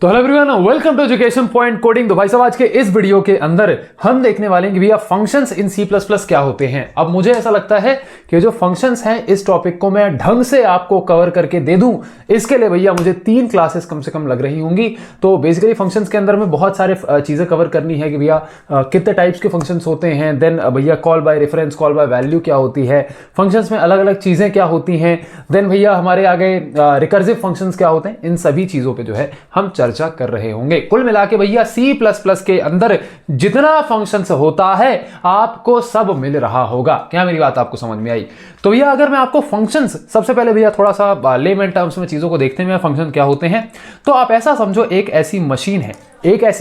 तो hello everyone, welcome to education point coding. तो भाई साहब, आज के इस वीडियो के अंदर हम देखने वाले हैं कि भैया functions in C plus plus क्या होते हैं। अब मुझे ऐसा लगता है कि जो फंक्शंस हैं इस टॉपिक को मैं ढंग से आपको कवर करके दे दूं, इसके लिए भैया मुझे 3 क्लासेस कम से कम लग रही होंगी। तो बेसिकली फंक्शंस के अंदर में बहुत सारे चीजें कवर करनी है कि भैया कितने टाइप्स के फंक्शंस होते हैं, देन भैया call by reference, call by value क्या होती है, फंक्शंस में अलग अलग चीजें क्या होती हैं, देन भैया हमारे आगे रिकर्सिव फंक्शंस क्या होते हैं। इन सभी चीजों पर जो है हम चर्चा कर रहे होंगे। कुल मिला के भैया सी प्लस प्लस के अंदर जितना फंक्शंस होता है आपको सब मिल रहा होगा। क्या मेरी बात आपको समझ में आई? तो भैया अगर मैं आपको फंक्शंस, सबसे पहले भैया थोड़ा सा लेमन टर्म्स में चीजों को देखते हैं फंक्शन क्या होते हैं। तो आप ऐसा समझो, एक ऐसी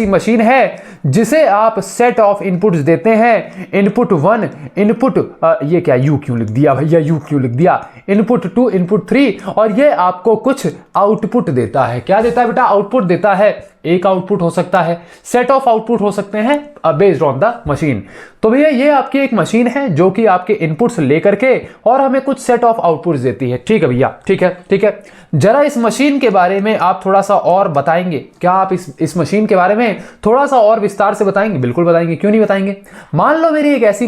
मशीन है जिसे आप सेट ऑफ इनपुट्स देते हैं। इनपुट 1, इनपुट ये क्या यू क्यों लिख दिया भैया, यू क्यों लिख दिया, इनपुट 2, इनपुट 3, और ये आपको कुछ आउटपुट देता है। क्या देता है बेटा? आउटपुट देता है। एक आउटपुट हो सकता है, सेट ऑफ आउटपुट हो सकते हैं बेस्ड ऑन द मशीन। तो भैया ये आपकी एक मशीन है जो कि आपके इनपुट्स लेकर के और हमें कुछ सेट ऑफ आउटपुट्स देती है। ठीक है भैया, ठीक है। जरा इस मशीन के बारे में आप थोड़ा सा और बताएंगे क्या? आप इस मशीन के बारे में थोड़ा सा और विस्तार से बताएंगे? बिल्कुल बताएंगे, क्यों नहीं बताएंगे। मान लो मेरी एक ऐसी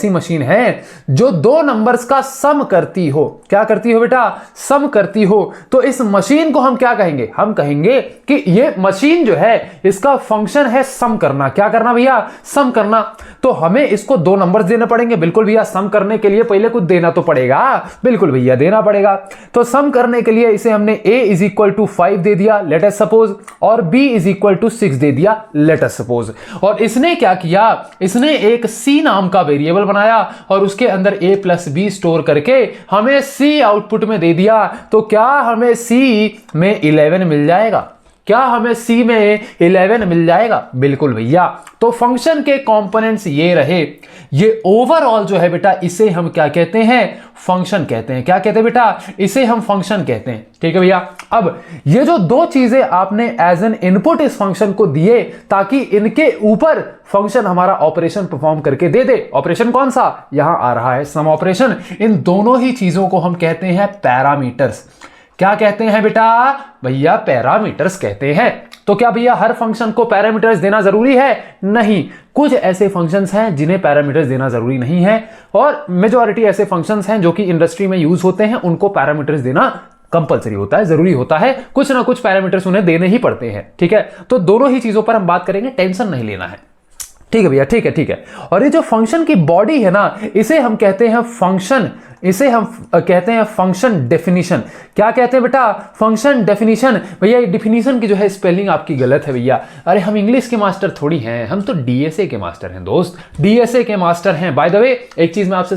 मशीन है जो 2 नंबर्स का सम करती हो। क्या करती हो बेटा? सम करती हो। तो इस मशीन को हम क्या कहेंगे? हम कहेंगे कि ये मशीन जो है इसका फंक्शन है सम करना। क्या करना भैया? सम करना। तो हमें इसको 2 नंबर्स देने पड़ेंगे। बिल्कुल भैया, सम करने के लिए पहले कुछ देना तो पड़ेगा। बिल्कुल भैया, देना पड़ेगा। तो सम करने के लिए इसे हमने a इज इक्वल टू 5 दे दिया, लेट अस सपोज, और b इज इक्वल टू 6 दे दिया, लेट अस सपोज। और इसने क्या किया? इसने एक c नाम का वेरिएबल बनाया और उसके अंदर a प्लस b स्टोर करके हमें c आउटपुट में दे दिया। तो क्या हमें c में 11 मिल जाएगा? क्या हमें C में 11 मिल जाएगा? बिल्कुल भैया। तो फंक्शन के कंपोनेंट्स ये रहे। ये ओवरऑल जो है बेटा, इसे हम क्या कहते हैं? फंक्शन कहते हैं। क्या कहते हैं बेटा? इसे हम फंक्शन कहते हैं। ठीक है भैया। अब ये जो 2 चीजें आपने एज एन इनपुट इस फंक्शन को दिए ताकि इनके ऊपर फंक्शन हमारा ऑपरेशन परफॉर्म करके दे दे। ऑपरेशन कौन सा? यहां आ रहा है सम ऑपरेशन। इन दोनों ही चीजों को हम कहते हैं पैरामीटर्स। क्या कहते हैं बेटा? भैया पैरामीटर्स कहते हैं। तो क्या भैया हर फंक्शन को पैरामीटर्स देना जरूरी है? नहीं। कुछ ऐसे फंक्शंस हैं जिन्हें पैरामीटर्स देना जरूरी नहीं है, और मेजॉरिटी ऐसे फंक्शंस हैं जो कि इंडस्ट्री में यूज होते हैं, उनको पैरामीटर्स देना कंपलसरी होता है, जरूरी होता है। कुछ ना कुछ पैरामीटर्स उन्हें देने ही पड़ते हैं। ठीक है। तो दोनों ही चीजों पर हम बात करेंगे, टेंशन नहीं लेना है। ठीक है भैया, ठीक है। और ये जो फंक्शन की बॉडी है ना, इसे हम कहते हैं फंक्शन, इसे हम कहते हैं फंक्शन डेफिनेशन। क्या कहते हैं बेटा? Function definition. भैया ये डेफिनेशन की जो है स्पेलिंग आपकी गलत है भैया। अरे हम इंग्लिश के मास्टर थोड़ी हैं, हम तो डीएसए के मास्टर हैं दोस्त, डीएसए के मास्टर हैं। बाय द वे एक चीज मैं आपसे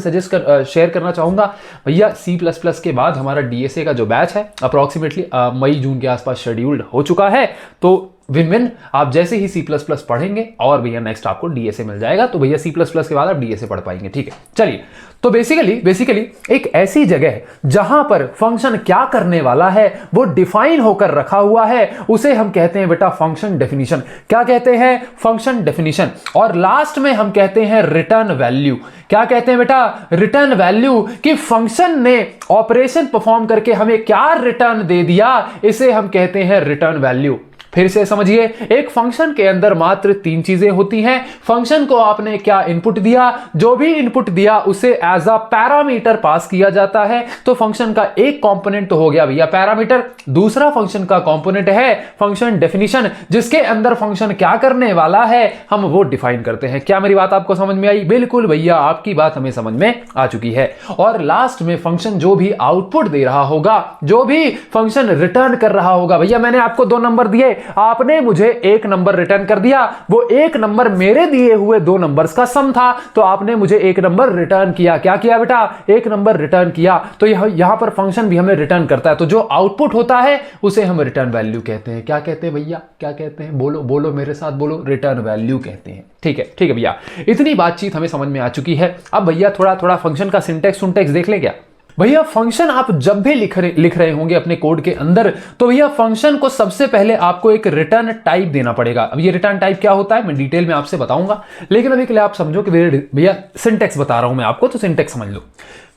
शेयर करना चाहूंगा भैया, सी प्लस प्लस के बाद हमारा डीएसए का जो बैच है अप्रोक्सीमेटली मई जून के आसपास शेड्यूल्ड हो चुका है। तो विन आप जैसे ही C++ पढ़ेंगे और भैया नेक्स्ट आपको डीएसए मिल जाएगा। तो भैया C++ के बाद आप डीएसए पढ़ पाएंगे। ठीक है, चलिए। तो बेसिकली एक ऐसी जगह है जहां पर फंक्शन क्या करने वाला है वो डिफाइन होकर रखा हुआ है, उसे हम कहते हैं बेटा फंक्शन डेफिनेशन। क्या कहते हैं? Function definition. और लास्ट में हम कहते हैं रिटर्न वैल्यू। क्या कहते हैं बेटा? Return value. कि फंक्शन ने ऑपरेशन परफॉर्म करके हमें क्या रिटर्न दे दिया, इसे हम कहते हैं रिटर्न वैल्यू। फिर से समझिए, एक फंक्शन के अंदर मात्र 3 चीजें होती हैं। फंक्शन को आपने क्या इनपुट दिया, जो भी इनपुट दिया उसे एज अ पैरामीटर पास किया जाता है। तो फंक्शन का एक कंपोनेंट तो हो गया भैया पैरामीटर। दूसरा फंक्शन का कंपोनेंट है फंक्शन डेफिनेशन, जिसके अंदर फंक्शन क्या करने वाला है हम वो डिफाइन करते हैं। क्या मेरी बात आपको समझ में आई? बिल्कुल भैया, आपकी बात हमें समझ में आ चुकी है। और लास्ट में फंक्शन जो भी आउटपुट दे रहा होगा, जो भी फंक्शन रिटर्न कर रहा होगा, भैया मैंने आपको 2 नंबर दिए, आपने मुझे 1 नंबर रिटर्न कर दिया। वो 1 नंबर मेरे दिए हुए 2 नंबर्स का सम था, तो आपने मुझे 1 नंबर रिटर्न किया। क्या किया बेटा? 1 नंबर रिटर्न किया। तो यहां पर फंक्शन भी हमें रिटर्न करता है। तो जो आउटपुट होता है उसे हम रिटर्न वैल्यू कहते हैं। क्या कहते हैं भैया? क्या कहते हैं? बोलो मेरे साथ बोलो, रिटर्न वैल्यू कहते हैं। ठीक है भैया, इतनी बातचीत हमें समझ में आ चुकी है। अब भैया थोड़ा फंक्शन का सिंटेक्स देख लें क्या? भैया फंक्शन आप जब भी लिख रहे होंगे अपने कोड के अंदर, तो भैया फंक्शन को सबसे पहले आपको एक रिटर्न टाइप देना पड़ेगा। अब ये रिटर्न टाइप क्या होता है मैं डिटेल में आपसे बताऊंगा, लेकिन अभी के लिए आप समझो कि भैया सिंटेक्स बता रहा हूं मैं आपको, तो सिंटेक्स समझ लो।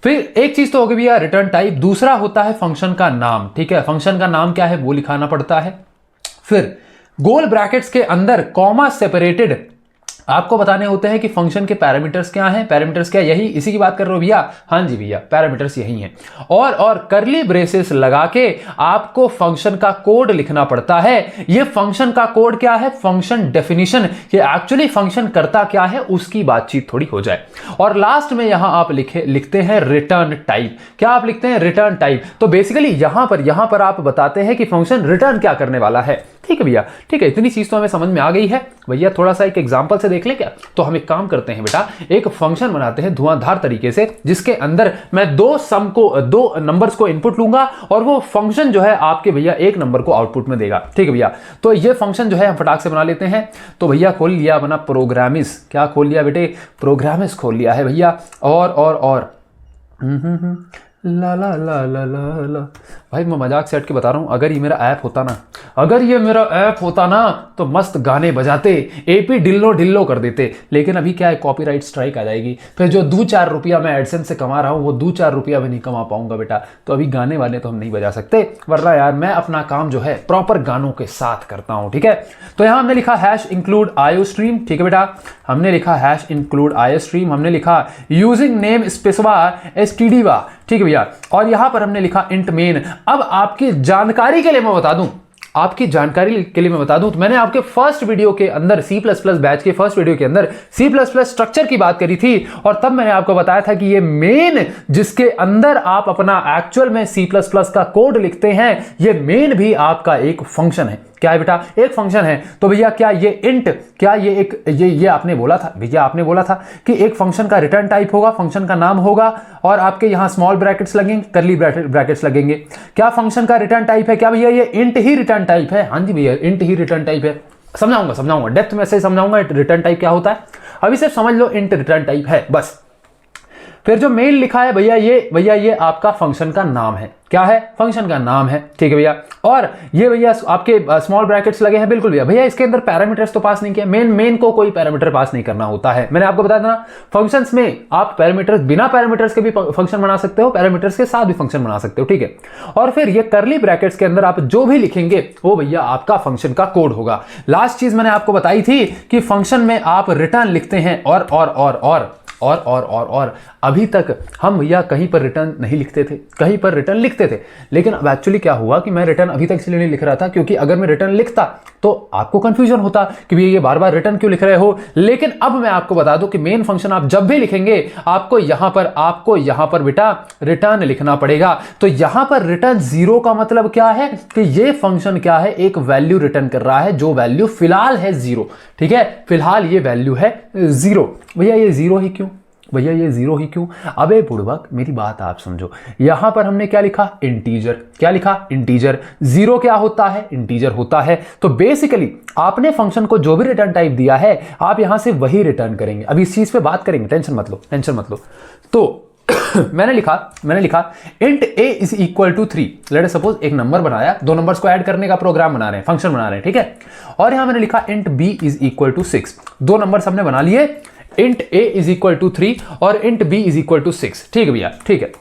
फिर एक चीज तो होगी भैया रिटर्न टाइप, दूसरा होता है फंक्शन का नाम। ठीक है, फंक्शन का नाम क्या है वो लिखाना पड़ता है। फिर गोल ब्रैकेट्स के अंदर कॉमा सेपरेटेड आपको बताने होते हैं कि फंक्शन के पैरामीटर्स क्या हैं। पैरामीटर्स क्या, यही इसी की बात कर रहे हो भैया? हाँ जी भैया, पैरामीटर्स यही हैं। और करली ब्रेसेस लगा के आपको फंक्शन का कोड लिखना पड़ता है। ये फंक्शन का कोड क्या है? फंक्शन डेफिनेशन, ये एक्चुअली फंक्शन करता क्या है उसकी बातचीत थोड़ी हो जाए। और लास्ट में यहां आप लिखते हैं रिटर्न टाइप। क्या आप लिखते हैं? Return type. तो बेसिकली यहां पर आप बताते हैं कि फंक्शन रिटर्न क्या करने वाला है। ठीक है भैया, ठीक है, इतनी चीज तो हमें समझ में आ गई है। भैया थोड़ा सा एक एग्जांपल से देख ले क्या? तो हम एक काम करते हैं बेटा, एक फंक्शन बनाते हैं धुआंधार तरीके से, जिसके अंदर मैं दो नंबर्स को इनपुट लूंगा और वो फंक्शन जो है आपके भैया एक नंबर को आउटपुट में देगा। ठीक है भैया, तो ये फंक्शन जो है हम फटाक से बना लेते हैं। तो भैया खोल लिया अपना प्रोग्रामिस। क्या खोल लिया बेटे? प्रोग्रामिस खोल लिया है भैया। और ला ला ला ला ला ला भाई मैं मजाक से हट के बता रहा हूं, अगर ये मेरा ऐप होता ना तो मस्त गाने बजाते, एपी ढिल्लो ढिल्लो कर देते। लेकिन अभी क्या है, कॉपीराइट स्ट्राइक आ जाएगी, फिर जो 2-4 रुपया मैं एडसेंस से कमा रहा हूं वो 2-4 रुपया भी नहीं कमा पाऊंगा बेटा। तो अभी गाने वाले तो हम नहीं बजा सकते, वरना यार मैं अपना काम जो है प्रॉपर गानों के साथ करता हूं। ठीक है, तो यहां हमने लिखा #include IOStream। ठीक है बेटा, हमने लिखा #include IOStream, हमने लिखा यूजिंग नेम स्पेसिफायर stdवा। ठीक है भैया, और यहां पर हमने लिखा इंट मेन। अब आपकी जानकारी के लिए मैं बता दूं, तो मैंने आपके फर्स्ट वीडियो के अंदर C++ बैच के फर्स्ट वीडियो के अंदर C++ स्ट्रक्चर की बात करी थी, और तब मैंने आपको बताया था कि ये मेन जिसके अंदर आप अपना एक्चुअल में C++ का कोड लिखते हैं, ये मेन भी आपका एक फंक्शन है। क्या है बेटा? एक फंक्शन है। तो भैया क्या ये इंट, क्या ये आपने बोला था भैया, आपने बोला था कि एक फंक्शन का रिटर्न टाइप होगा, फंक्शन का नाम होगा, और आपके यहां स्मॉल ब्रैकेट्स लगेंगे, करली ब्रैकेट्स लगेंगे। क्या फंक्शन का रिटर्न टाइप है? क्या भैया ये इंट ही रिटर्न टाइप है? हाँ जी भैया, इंट ही रिटर्न टाइप है। समझाऊंगा डेप्थ में से समझाऊंगा रिटर्न टाइप क्या होता है। अभी सिर्फ समझ लो इंट रिटर्न टाइप है बस। फिर जो मेन लिखा है भैया ये आपका फंक्शन का नाम है। क्या है? फंक्शन का नाम है। ठीक है भैया, और ये भैया आपके स्मॉल ब्रैकेट्स लगे हैं। बिल्कुल भैया, इसके अंदर पैरामीटर्स तो पास नहीं किया। मेन को कोई पैरामीटर पास नहीं करना होता है। मैंने आपको बताया था ना, फंक्शंस में आप पैरामीटर्स, बिना पैरामीटर्स के भी फंक्शन बना सकते हो, पैरामीटर्स के साथ भी फंक्शन बना सकते हो। ठीक है, और फिर ये करली ब्रैकेट्स के अंदर आप जो भी लिखेंगे वो भैया आपका फंक्शन का कोड होगा। लास्ट चीज मैंने आपको बताई थी कि फंक्शन में आप रिटर्न लिखते हैं और अभी तक हम भैया कहीं पर रिटर्न नहीं लिखते थे, कहीं पर रिटर्न लिखते थे। लेकिन अब एक्चुअली क्या हुआ कि मैं रिटर्न अभी तक इसलिए नहीं लिख रहा था क्योंकि अगर मैं रिटर्न लिखता तो आपको कंफ्यूजन होता कि भैया ये बार बार रिटर्न क्यों लिख रहे हो। लेकिन अब मैं आपको बता दूं कि मेन फंक्शन आप जब भी लिखेंगे आपको यहां पर बेटा रिटर्न लिखना पड़ेगा। तो यहां पर रिटर्न 0 का मतलब क्या है कि ये फंक्शन क्या है, एक वैल्यू रिटर्न कर रहा है जो वैल्यू फिलहाल है 0। ठीक है, फिलहाल ये वैल्यू है 0। भैया ये 0 ही क्यों? भैया ये 0 ही क्यों? अबे बुड़बक, मेरी बात आप समझो। यहां पर हमने क्या लिखा? इंटीजर। क्या लिखा? इंटीजर। 0 क्या होता है? इंटीजर होता है। तो बेसिकली आपने फंक्शन को जो भी रिटर्न टाइप दिया है आप यहां से वही रिटर्न करेंगे। अभी इस चीज पे बात करेंगे, टेंशन मत लो। तो मैंने लिखा int a is equal to 3। Let us suppose एक नंबर बनाया, 2 नंबर्स को ऐड करने का प्रोग्राम बना रहे हैं, फंक्शन बना रहे हैं। ठीक है, और यहां मैंने लिखा int b is equal to 6। 2 numbers हमने बना लिए, int a is equal to 3 और int b is equal to 6। ठीक है भैया, ठीक है।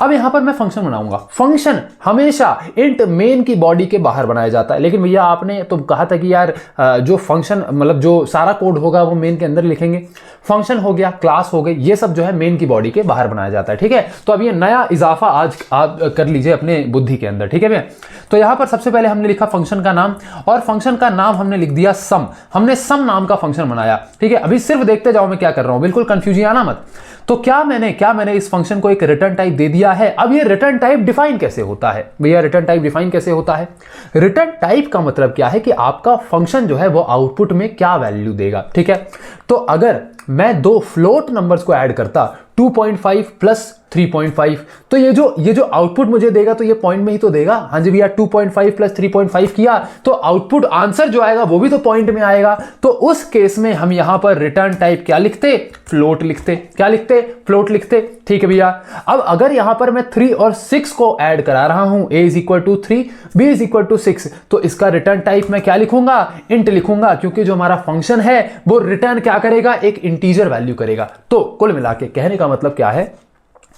अब यहां पर मैं फंक्शन बनाऊंगा। फंक्शन हमेशा इंट मेन की बॉडी के बाहर बनाया जाता है। लेकिन भैया आपने तो कहा था कि यार जो फंक्शन मतलब जो सारा कोड होगा वो मेन के अंदर लिखेंगे। फंक्शन हो गया, क्लास हो गई, ये सब जो है मेन की बॉडी के बाहर बनाया जाता है। ठीक है, तो अब ये नया इजाफा आज आप कर लीजिए अपने बुद्धि के अंदर। ठीक है भैया, तो यहां पर सबसे पहले हमने लिखा फंक्शन का नाम, और फंक्शन का नाम हमने लिख दिया सम। हमने सम नाम का फंक्शन बनाया। ठीक है, अभी सिर्फ देखते जाओ मैं क्या कर रहा हूं, बिल्कुल कंफ्यूजन आना मत। तो क्या मैंने इस फंक्शन को एक रिटर्न टाइप दे दिया है। अब ये रिटर्न टाइप डिफाइन कैसे होता है भैया? रिटर्न टाइप डिफाइन कैसे होता है? रिटर्न टाइप का मतलब क्या है कि आपका फंक्शन जो है वो आउटपुट में क्या वैल्यू देगा। ठीक है, तो अगर मैं 2 फ्लोट नंबर्स को ऐड करता 2.5 प्लस 3.5, तो ये जो आउटपुट मुझे देगा तो ये पॉइंट में ही तो देगा। हाँ जी भैया, 2.5 प्लस 3.5 किया तो आउटपुट आंसर जो आएगा वो भी तो पॉइंट में आएगा। तो उस केस में हम यहां पर रिटर्न टाइप क्या लिखते, फ्लोट लिखते। क्या लिखते, फ्लोट लिखते। ठीक है भैया। अब अगर यहां पर मैं 3 और 6 को ऐड करा रहा हूं, a is equal to 3, b is equal to 6, तो इसका रिटर्न टाइप मैं क्या लिखूंगा, इंट लिखूंगा, क्योंकि जो हमारा फंक्शन है वो रिटर्न क्या करेगा, एक इंटीजर वैल्यू करेगा। तो कुल मिला के कहने का मतलब क्या है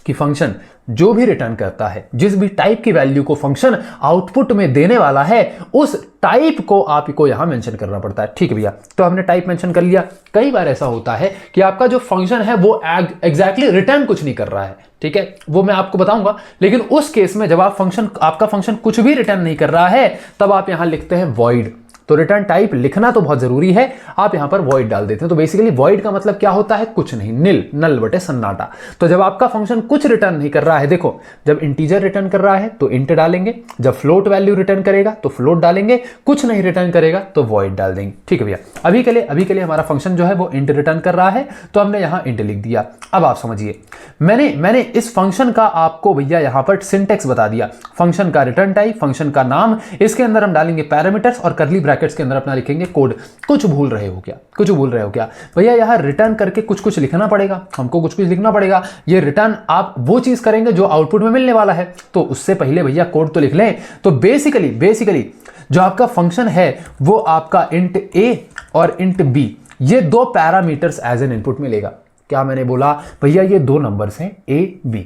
कि फंक्शन जो भी रिटर्न करता है, जिस भी टाइप की वैल्यू को फंक्शन आउटपुट में देने वाला है, उस टाइप को आपको यहां मेंशन करना पड़ता है। ठीक है भैया, तो हमने टाइप मेंशन कर लिया। कई बार ऐसा होता है कि आपका जो फंक्शन है वो एग्जैक्टली रिटर्न कुछ नहीं कर रहा है, ठीक है, वो मैं आपको बताऊंगा। लेकिन उस केस में जब आपका फंक्शन कुछ भी रिटर्न नहीं कर रहा है, तब आप यहां लिखते हैं वॉइड। तो रिटर्न टाइप लिखना तो बहुत जरूरी है, आप यहां पर वॉइड डाल देते हैं। तो बेसिकली वॉइड का मतलब क्या होता है, कुछ नहीं, निल, नल बटे सन्नाटा। तो जब आपका फंक्शन कुछ रिटर्न नहीं कर रहा है, देखो जब इंटीजर रिटर्न कर रहा है तो इंट डालेंगे, जब फ्लोट वैल्यू रिटर्न करेगा तो फ्लोट डालेंगे, कुछ नहीं रिटर्न करेगा तो वॉइड डाल देंगे। ठीक है भैया, अभी के लिए हमारा फंक्शन जो है वो इंट रिटर्न कर रहा है, तो हमने यहां इंट लिख दिया। अब आप समझिए, मैंने इस फंक्शन का आपको भैया यहां पर सिंटेक्स बता दिया। फंक्शन का रिटर्न टाइप, फंक्शन का नाम, इसके अंदर हम डालेंगे पैरामीटर्स और करली ब्रैकेट्स के अंदर अपना लिखेंगे कोड। कुछ भूल रहे हो क्या, कुछ भूल रहे हो क्या भैया, यहां रिटर्न करके कुछ लिखना पड़ेगा, हमको कुछ लिखना पड़ेगा। ये रिटर्न आप वो चीज करेंगे जो आउटपुट में मिलने वाला है, तो उससे पहले भैया कोड तो लिख लें। तो बेसिकली जो आपका फंक्शन है वो आपका इंट a और इंट b, ये दो पैरामीटर्स एज एन इनपुट में लेगा। क्या मैंने बोला भैया, ये दो नंबर्स हैं a b,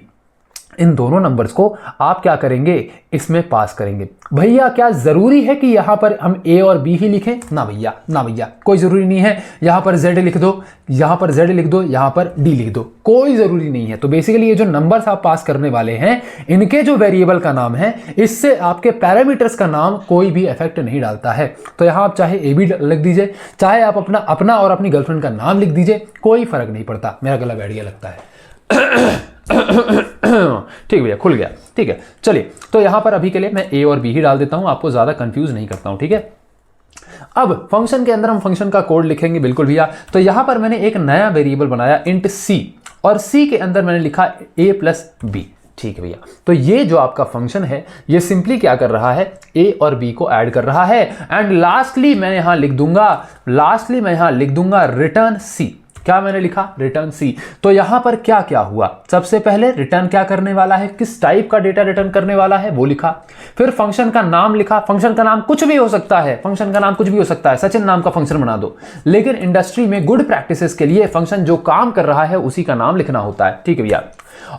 इन दोनों नंबर्स को आप क्या करेंगे, इसमें पास करेंगे। भैया क्या जरूरी है कि यहां पर हम a और b ही लिखें? ना भैया, ना भैया, कोई जरूरी नहीं है। यहां पर z लिख दो, यहां पर z लिख दो, यहां पर d लिख दो, कोई जरूरी नहीं है। तो बेसिकली ये जो नंबर्स आप पास करने वाले हैं, इनके जो वेरिएबल का नाम है, इससे आपके पैरामीटर्स का नाम कोई भी इफेक्ट नहीं डालता है। तो यहां आप चाहे a भी लिख दीजिए, चाहे आप अपना और अपनी गर्लफ्रेंड का नाम लिख दीजिए, कोई फर्क नहीं पड़ता। मेरा गला बैठ गया लगता है। ठीक भैया, खुल गया। ठीक है, चलिए, तो यहां पर अभी के लिए मैं a और b ही डाल देता हूं, आपको ज्यादा कंफ्यूज नहीं करता हूं। ठीक है, अब फंक्शन के अंदर हम फंक्शन का कोड लिखेंगे, बिल्कुल भैया। तो यहां पर मैंने एक नया वेरिएबल बनाया इंट c, और c के अंदर मैंने लिखा a प्लस b। ठीक है भैया, तो ये जो आपका फंक्शन है ये सिंपली क्या कर रहा है, a और b को ऐड कर रहा है। एंड लास्टली मैं यहां लिख दूंगा रिटर्न c। क्या मैंने लिखा, रिटर्न सी। तो यहां पर क्या क्या हुआ, सबसे पहले रिटर्न क्या करने वाला है, किस टाइप का डेटा रिटर्न करने वाला है वो लिखा। फिर फंक्शन का नाम लिखा, फंक्शन का नाम कुछ भी हो सकता है, फंक्शन का नाम कुछ भी हो सकता है, सचिन नाम का फंक्शन बना दो। लेकिन इंडस्ट्री में गुड प्रैक्टिसेस के लिए फंक्शन जो काम कर रहा है उसी का नाम लिखना होता है। ठीक है भैया,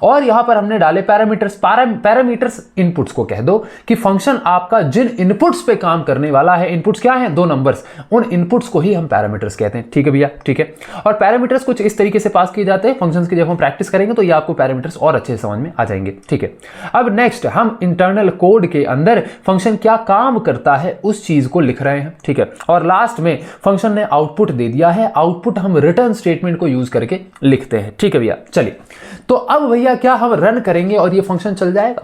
और यहां पर हमने डाले पैरामीटर्स इनपुट्स को कह दो कि फंक्शन आपका जिन इनपुट्स पे काम करने वाला है, इनपुट्स क्या है, दो नंबर्स, उन इनपुट्स को ही हम पैरामीटर्स कहते हैं। ठीक है भैया, ठीक है। और पैरामीटर्स कुछ इस तरीके से पास किए जाते हैं फंक्शंस की, जब हम प्रैक्टिस करेंगे तो ये आपको पैरामीटर्स और अच्छे से समझ में आ जाएंगे। ठीक है, अब नेक्स्ट हम इंटरनल कोड के अंदर फंक्शन क्या काम करता है उस चीज को लिख रहे हैं। ठीक है, और लास्ट में फंक्शन ने आउटपुट दे दिया है, आउटपुट हम रिटर्न स्टेटमेंट को यूज करके लिखते हैं। ठीक है भैया, चलिए, तो अब भैया क्या हम रन करेंगे और ये फंक्शन चल जाएगा?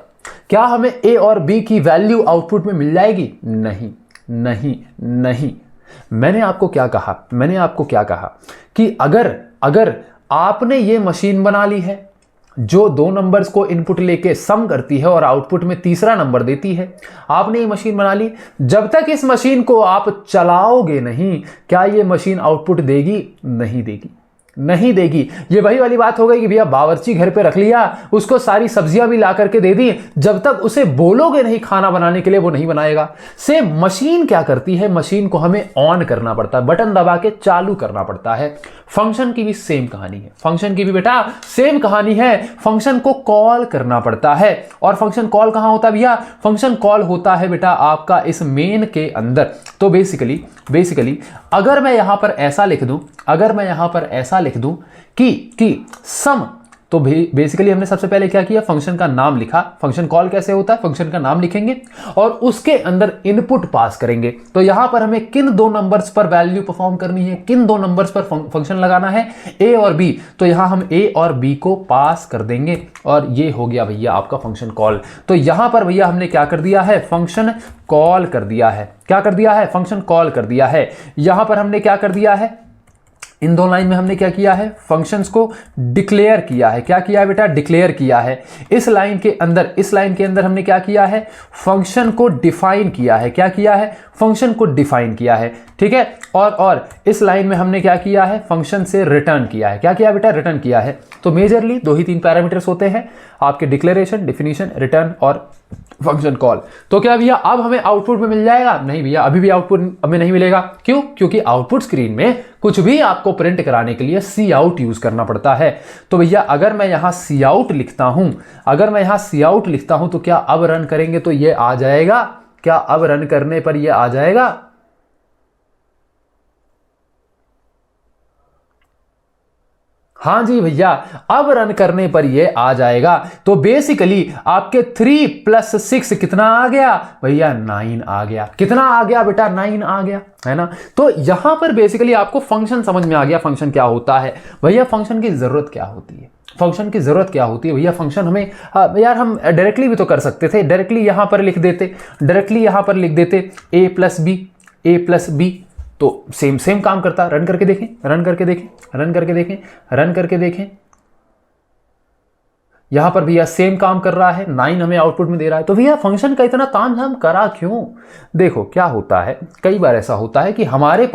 क्या हमें a और b की वैल्यू आउटपुट में मिल जाएगी? नहीं नहीं नहीं। मैंने आपको क्या कहा कि अगर आपने ये मशीन बना ली है जो दो नंबर्स को इनपुट लेके सम करती है और आउटपुट में तीसरा नंबर देती है, आपने ये मशीन बना ली, जब तक इस मशीन को आप चलाओगे नहीं, क्या ये मशीन आउटपुट देगी? नहीं देगी। ये वही वाली बात हो गई कि भैया बावर्ची घर पे रख लिया, उसको सारी सब्जियां भी ला करके दे दी, जब तक उसे बोलोगे नहीं खाना बनाने के लिए वो नहीं बनाएगा। सेम मशीन क्या करती है, मशीन को हमें ऑन करना पड़ता है, बटन दबा के चालू करना पड़ता है। फंक्शन की भी सेम कहानी है, फंक्शन की भी बेटा सेम कहानी है। फंक्शन को कॉल करना पड़ता है, और फंक्शन कॉल कहां होता है भैया? फंक्शन कॉल होता है बेटा आपका इस मेन के अंदर। तो बेसिकली अगर मैं यहां पर ऐसा लिख दूं कि सम, तो बेसिकली हमने सबसे पहले क्या किया, फंक्शन का नाम लिखा। फंक्शन कॉल कैसे होता है, फंक्शन का नाम लिखेंगे और उसके अंदर इनपुट पास करेंगे। तो यहां पर हमें किन दो नंबर्स पर वैल्यू परफॉर्म करनी है, किन दो नंबर्स पर फंक्शन लगाना है, a और b। तो यहां हम a और b को पास कर देंगे और ये हो गया भैया आपका फंक्शन कॉल। तो यहां पर भैया हमने क्या कर दिया है, फंक्शन कॉल कर दिया है। क्या कर दिया है, फंक्शन कॉल कर दिया है। यहां पर हमने क्या कर दिया है, इन दो लाइन में हमने क्या किया है, फंक्शंस को डिक्लेयर किया है। क्या किया है बेटा, डिक्लेयर किया है। इस लाइन के अंदर हमने क्या किया है, फंक्शन को डिफाइन किया है। क्या किया है, फंक्शन को डिफाइन किया है, ठीक है। और इस लाइन में हमने क्या किया है, फंक्शन से रिटर्न किया है। क्या किया बेटा, रिटर्न किया है। तो मेजरली 2 ही 3 पैरामीटर्स होते हैं आपके, डिक्लेरेशन, डिफिनीशन, रिटर्न और फंक्शन कॉल। तो क्या भैया अब हमें आउटपुट में मिल जाएगा? नहीं भैया, अभी भी आउटपुट हमें नहीं मिलेगा। क्यों? क्योंकि आउटपुट स्क्रीन में कुछ भी आपको प्रिंट कराने के लिए सी आउट यूज करना पड़ता है। तो भैया अगर मैं यहां सी आउट लिखता हूं, तो क्या अब रन करेंगे तो ये आ जाएगा? क्या अब रन करने पर ये आ जाएगा? हाँ जी भैया, अब रन करने पर ये आ जाएगा। तो बेसिकली आपके 3 + 6 कितना आ गया भैया? 9 आ गया। कितना आ गया बेटा? 9 आ गया, है ना। तो यहां पर बेसिकली आपको फंक्शन समझ में आ गया, फंक्शन क्या होता है। भैया फंक्शन की जरूरत क्या होती है? भैया फंक्शन हमें यार हम डायरेक्टली भी तो कर सकते थे। डायरेक्टली यहां पर लिख देते a + b, तो सेम काम करता। रन करके देखें। यहां पर भैया सेम काम कर रहा है, 9 हमें आउटपुट में दे रहा है। तो भैया फंक्शन का इतना तामझाम करा क्यों? देखो क्या होता है, कई बार ऐसा होता है कि हमारे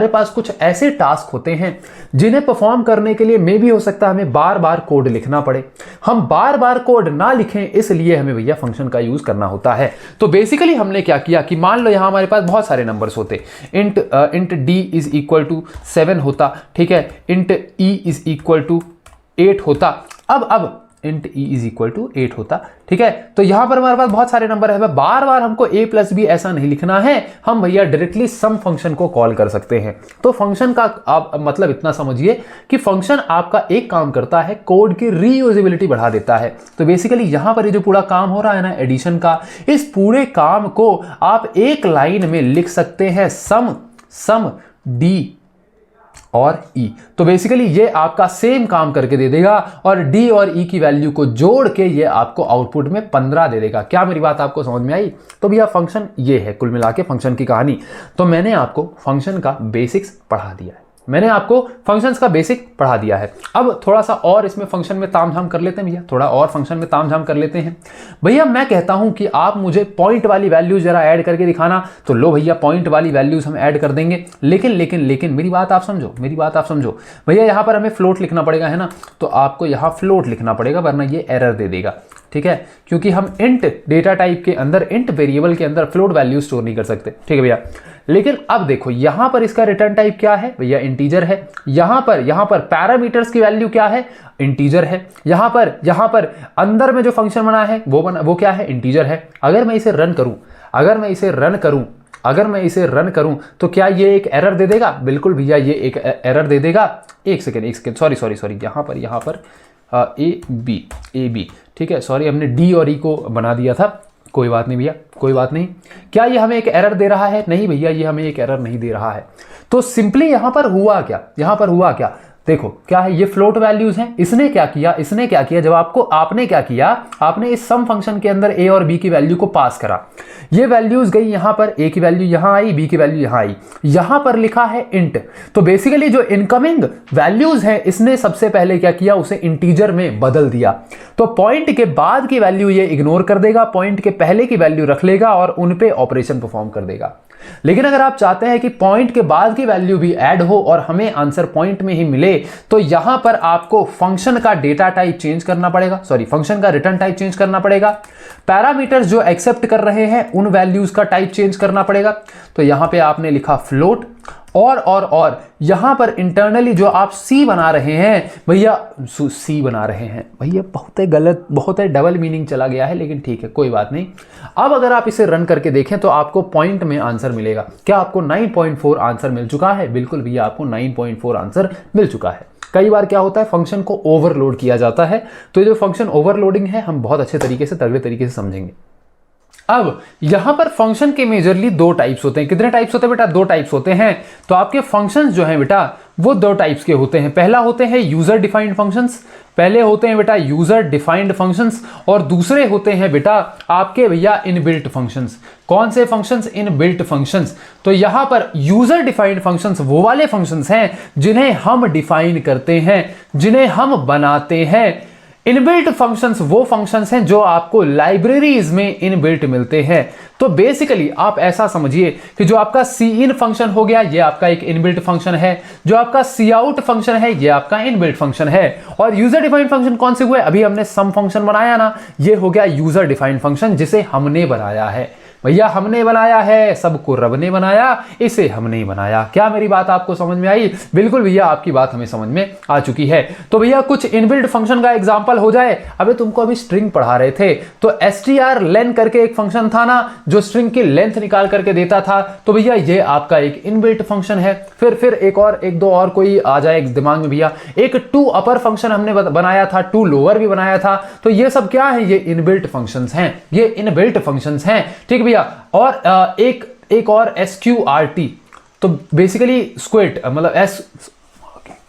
पास कुछ ऐसे टास्क होते हैं जिन्हें परफॉर्म करने के लिए मे भी हो सकता है हमें बार बार कोड लिखना पड़े। हम बार बार कोड ना लिखें, इसलिए हमें भैया फंक्शन का यूज करना होता है। तो बेसिकली हमने क्या किया कि मान लो यहां हमारे पास बहुत सारे नंबर्स होते, इंट d = 7 होता, ठीक है। इंट e = 8 होता। अब इंट e = 8 होता, ठीक है। तो यहां पर हमारे पास बहुत सारे नंबर है, बार बार हमको a + b ऐसा नहीं लिखना है। हम भैया डायरेक्टली सम फंक्शन को कॉल कर सकते हैं। तो फंक्शन का आप मतलब इतना समझिए कि फंक्शन आपका एक काम करता है, कोड की रीयूजेबिलिटी बढ़ा देता है। तो बेसिकली यहां पर ये जो पूरा काम हो रहा है ना एडिशन का, इस पूरे काम को आप एक लाइन में लिख सकते हैं, सम d और e। तो बेसिकली ये आपका सेम काम करके दे देगा और d और e की वैल्यू को जोड़ के ये आपको आउटपुट में 15 दे देगा। क्या मेरी बात आपको समझ में आई? तो भैया फंक्शन ये है, कुल मिला के फंक्शन की कहानी। तो मैंने आपको फंक्शन का बेसिक्स पढ़ा दिया है, मैंने आपको फंक्शंस का बेसिक पढ़ा दिया है। अब थोड़ा सा और इसमें फंक्शन में तामझाम कर लेते हैं भैया, थोड़ा और फंक्शन में तामझाम कर लेते हैं। भैया मैं कहता हूं कि आप मुझे पॉइंट वाली वैल्यूज जरा ऐड करके दिखाना, तो लो भैया पॉइंट वाली वैल्यूज हम ऐड कर देंगे। लेकिन मेरी बात आप समझो भैया, यहां पर हमें फ्लोट लिखना पड़ेगा, है ना। तो आपको यहां फ्लोट लिखना पड़ेगा, वरना ये एरर दे देगा, ठीक है। क्योंकि हम इंट डेटा टाइप के अंदर, इंट वेरिएबल के अंदर फ्लोट वैल्यू स्टोर नहीं कर सकते, ठीक है भैया। लेकिन अब देखो यहां पर इसका रिटर्न टाइप क्या है भैया? इंटीजर है। यहां पर पैरामीटर्स की वैल्यू क्या है? इंटीजर है। यहां पर अंदर में जो फंक्शन बना है वो क्या है? इंटीजर है। अगर मैं इसे रन करूं तो क्या ये एक एरर दे देगा? बिल्कुल भैया ये एक एरर दे देगा। एक सेकेंड, सॉरी, यहां पर ए बी, ठीक है। सॉरी, हमने डी और ई को बना दिया था। कोई बात नहीं भैया, कोई बात नहीं। क्या ये हमें एक एरर दे रहा है? नहीं भैया, ये हमें एक एरर नहीं दे रहा है। तो सिंपली यहां पर हुआ क्या? देखो क्या है, ये फ्लोट वैल्यूज हैं। इसने क्या किया जब आपने इस सम फंक्शन के अंदर a और b की वैल्यू को पास करा। ये वैल्यूज गई यहां पर, a की वैल्यू यहां आई, b की वैल्यू यहां आई। यहां पर लिखा है इंट। तो बेसिकली जो इनकमिंग वैल्यूज है, इसने सबसे पहले क्या किया, उसे इंटीजर में बदल दिया। तो पॉइंट के बाद की वैल्यू ये इग्नोर कर देगा, पॉइंट के पहले की वैल्यू रख लेगा और उन पे ऑपरेशन परफॉर्म कर देगा। लेकिन अगर आप चाहते हैं कि पॉइंट के बाद की वैल्यू भी ऐड हो और हमें आंसर पॉइंट में ही मिले, तो यहां पर आपको फंक्शन का डेटा टाइप चेंज करना पड़ेगा, फंक्शन का रिटर्न टाइप चेंज करना पड़ेगा। पैरामीटर्स जो एक्सेप्ट कर रहे हैं उन वैल्यूज का टाइप चेंज करना पड़ेगा। तो यहां पे आपने लिखा फ्लोट और यहां पर इंटरनली जो आप सी बना रहे हैं भैया, बहुत है गलत, बहुत है डबल मीनिंग चला गया है, लेकिन ठीक है कोई बात नहीं। अब अगर आप इसे रन करके देखें तो आपको पॉइंट में आंसर मिलेगा। क्या आपको 9.4 आंसर मिल चुका है? बिल्कुल भैया, आपको 9.4 आंसर मिल चुका है। कई बार क्या होता है, फंक्शन को ओवरलोड किया जाता है। तो ये जो फंक्शन ओवरलोडिंग है, हम बहुत अच्छे तरीके से, तगड़े तरीके से समझेंगे। अब यहां पर फंक्शन के मेजरली 2 टाइप्स होते हैं। कितने टाइप्स होते हैं बेटा? 2 टाइप्स होते हैं। तो आपके फंक्शंस जो हैं बेटा, वो दो टाइप्स के होते हैं। पहला होते हैं यूजर डिफाइंड फंक्शंस, पहले होते हैं बेटा यूजर डिफाइंड फंक्शंस, और दूसरे होते हैं बेटा आपके भैया इनबिल्ट फंक्शंस। कौन से फंक्शंस? Inbuilt functions. तो यहां पर यूजर डिफाइंड फंक्शंस वो वाले फंक्शंस हैं जिन्हें हम डिफाइन करते हैं, जिन्हें हम बनाते हैं। इनबिल्ट फंक्शंस वो फंक्शंस हैं जो आपको लाइब्रेरीज में इनबिल्ट मिलते हैं। तो बेसिकली आप ऐसा समझिए कि जो आपका सी इन फंक्शन हो गया, ये आपका एक इनबिल्ट फंक्शन है। जो आपका सी आउट फंक्शन है, ये आपका इनबिल्ट फंक्शन है। और यूजर डिफाइंड फंक्शन कौन से हुए? अभी हमने सम फंक्शन बनाया ना, ये हो गया यूजर डिफाइंड फंक्शन जिसे हमने बनाया है। भैया हमने बनाया है, सबको रब ने बनाया, इसे हमने ही बनाया। क्या मेरी बात आपको समझ में आई? बिल्कुल भैया, आपकी बात हमें समझ में आ चुकी है। तो भैया कुछ इनबिल्ट फंक्शन का एग्जांपल हो जाए। अबे तुमको अभी स्ट्रिंग पढ़ा रहे थे, तो strlen करके एक फंक्शन था ना जो स्ट्रिंग की लेंथ निकाल करके देता था। तो भैया ये आपका एक इनबिल्ट फंक्शन है। फिर एक दो और कोई आ जाए दिमाग में भैया। एक टू अपर फंक्शन हमने बनाया था, टू लोअर भी बनाया था। तो ये सब क्या है? ये इनबिल्ट फंक्शंस हैं, ये इनबिल्ट फंक्शंस हैं। ठीक भैया। और एक और SQRT, तो बेसिकली स्क्विट, मतलब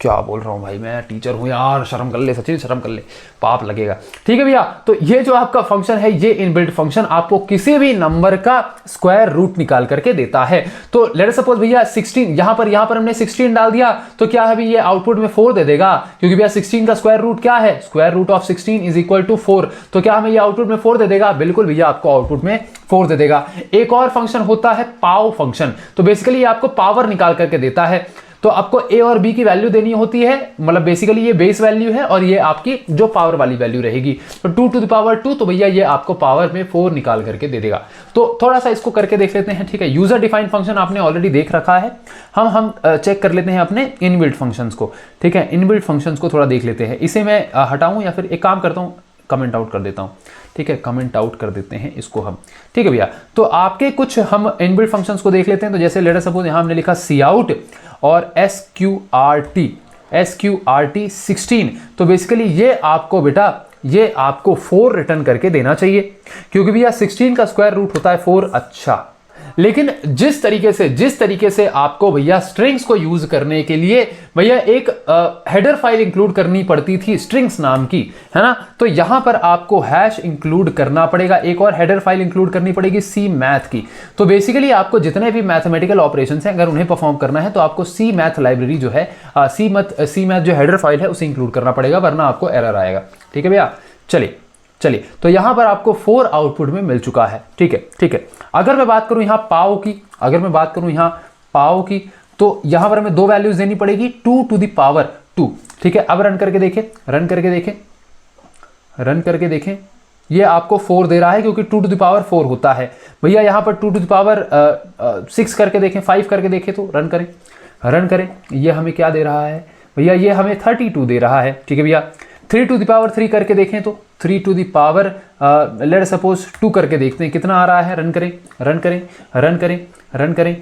क्या बोल रहा हूं भाई, मैं टीचर हूं यार, शर्म कर ले, सचिन शर्म कर ले, पाप लगेगा। ठीक है भैया। तो ये जो आपका फंक्शन है, ये इनबिल्ट फंक्शन आपको किसी भी नंबर का स्क्वायर रूट निकाल करके देता है। तो लेट अस सपोज भैया 16, यहां पर हमने 16 डाल दिया, तो क्या है, ये आउटपुट में 4 दे देगा, क्योंकि भैया 16 का स्क्वायर रूट क्या है? Square root of 16 is equal to 4। तो क्या हमें ये आउटपुट में 4 दे देगा? बिल्कुल भैया, आपको आउटपुट में 4 दे देगा। एक और फंक्शन होता है पाव फंक्शन, तो बेसिकली ये आपको पावर निकाल करके देता है। तो आपको a और b की वैल्यू देनी होती है, मतलब बेसिकली ये बेस वैल्यू है और ये आपकी जो पावर वाली वैल्यू रहेगी। तो 2 टू द पावर 2, तो भैया ये आपको पावर में 4 निकाल करके दे देगा। तो थोड़ा सा इसको करके देख लेते हैं। ठीक है, यूजर डिफाइंड फंक्शन आपने ऑलरेडी देख रखा है। हम चेक कर लेते हैं अपने इनबिल्ट फंक्शंस को। ठीक है, इनबिल्ट फंक्शंस को थोड़ा देख लेते हैं। इसे मैं हटाऊं या फिर एक काम करता हूं, कमेंट आउट कर देता हूं। ठीक है, कमेंट आउट कर देते हैं इसको हम। ठीक है भैया, तो आपके कुछ हम इनबिल्ट फंक्शंस को देख लेते हैं। तो जैसे लेट अस सपोज यहां हमने लिखा सी आउट और SQRT 16। तो बेसिकली ये आपको बेटा, ये आपको 4 रिटर्न करके देना चाहिए, क्योंकि भैया 16 का स्क्वायर रूट होता है 4। अच्छा, लेकिन जिस तरीके से आपको भैया स्ट्रिंग्स को यूज करने के लिए भैया एक हेडर फाइल इंक्लूड करनी पड़ती थी स्ट्रिंग्स नाम की, है ना, तो यहां पर आपको हैश इंक्लूड करना पड़ेगा, एक और हेडर फाइल इंक्लूड करनी पड़ेगी सी मैथ की। तो बेसिकली आपको जितने भी मैथमेटिकल ऑपरेशंस हैं, अगर उन्हें परफॉर्म करना है तो आपको सी मैथ लाइब्रेरी जो है, सी मैथ जो हेडर फाइल है उसे इंक्लूड करना पड़ेगा, वरना आपको एरर आएगा। ठीक है भैया, चलिए तो यहां पर आपको 4 आउटपुट में मिल चुका है। ठीक है। अगर मैं बात करूं यहां पाव की, तो यहां पर हमें 2 वैल्यूज देनी पड़ेगी, 2 टू द पावर 2। ठीक है, अब रन करके देखें, ये आपको 4 दे रहा है, क्योंकि 2 टू द पावर 4 होता है। भैया यहां पर 2 टू द पावर 6 करके देखें, 5 करके देखें, तो रन करें, ये हमें क्या दे रहा है भैया? ये हमें 32 दे रहा है। ठीक है भैया, 3 टू द पावर 3 करके देखें, तो 3 to the power let suppose 2 करके देखते हैं कितना आ रहा है। रन करें,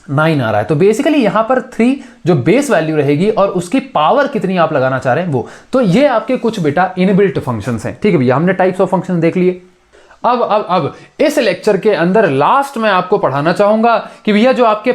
9 आ रहा है। तो बेसिकली यहां पर 3 जो बेस वैल्यू रहेगी और उसकी पावर कितनी आप लगाना चाह रहे हैं वो। तो ये आपके कुछ बेटा इनबिल्ट फंक्शंस हैं। ठीक है भैया, हमने टाइप्स ऑफ फंक्शन देख लिए। अब इस लेक्चर के अंदर लास्ट में आपको पढ़ाना चाहूंगा कि भैया जो आपके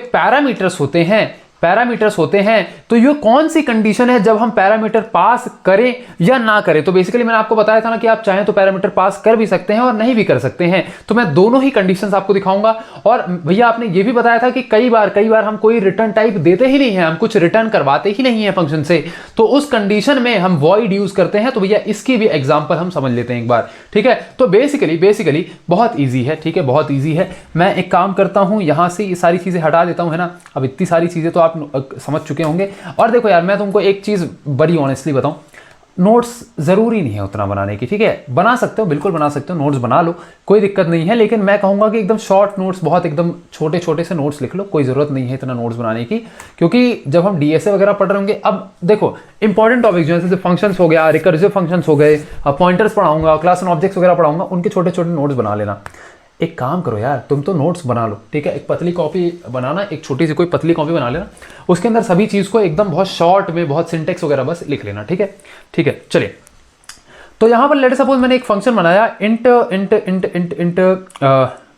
पैरामीटर्स होते हैं, तो ये कौन सी कंडीशन है जब हम पैरामीटर पास करें या ना करें। तो बेसिकली मैंने आपको बताया था ना कि आप चाहें तो पैरामीटर पास कर भी सकते हैं और नहीं भी कर सकते हैं। तो मैं दोनों ही कंडीशंस आपको दिखाऊंगा। और भैया आपने ये भी बताया था कि कई बार हम कोई रिटर्न टाइप देते ही नहीं है, हम कुछ रिटर्न करवाते ही नहीं है फंक्शन से, तो उस कंडीशन में हम वॉइड यूज करते हैं। तो भैया इसकी भी एग्जाम्पल हम समझ लेते हैं एक बार। ठीक है, तो बेसिकली बहुत ईजी है। ठीक है, बहुत ईजी है। मैं एक काम करता हूं, यहां से ये सारी चीजें हटा देता हूं, है ना। अब इतनी सारी चीजें तो आप समझ चुके होंगे। और देखो यार, मैं तुमको एक चीज बड़ी ऑनेस्टली बताऊं, नोट्स जरूरी नहीं है उतना बनाने की। ठीक है, बना सकते हो, बिल्कुल बना सकते हो, नोट्स बना लो, कोई दिक्कत नहीं है। लेकिन मैं कहूंगा कि एकदम शॉर्ट नोट्स, बहुत एकदम छोटे से नोट्स लिख लो, कोई जरूरत नहीं है इतना नोट्स बनाने की, क्योंकि जब हम डीएसए वगैरह पढ़ रहे होंगे। अब देखो इंपॉर्टेंट टॉपिक जो है, जैसे फंक्शंस हो गया, रिकर्सिव फंक्शंस हो गए, पॉइंटर्स पढ़ाऊंगा, क्लास एंड ऑब्जेक्ट्स वगैरह पढ़ाऊंगा, उनके छोटे नोट्स बना लेना। एक काम करो यार, तुम तो नोट्स बना लो। ठीक है, एक पतली कॉपी बनाना, एक छोटी सी कोई पतली कॉपी बना लेना, उसके अंदर सभी चीज को एकदम बहुत शॉर्ट में, बहुत सिंटेक्स वगैरह बस लिख लेना। ठीक है, चलिए। तो यहां पर लेट सपोज मैंने एक फंक्शन बनाया,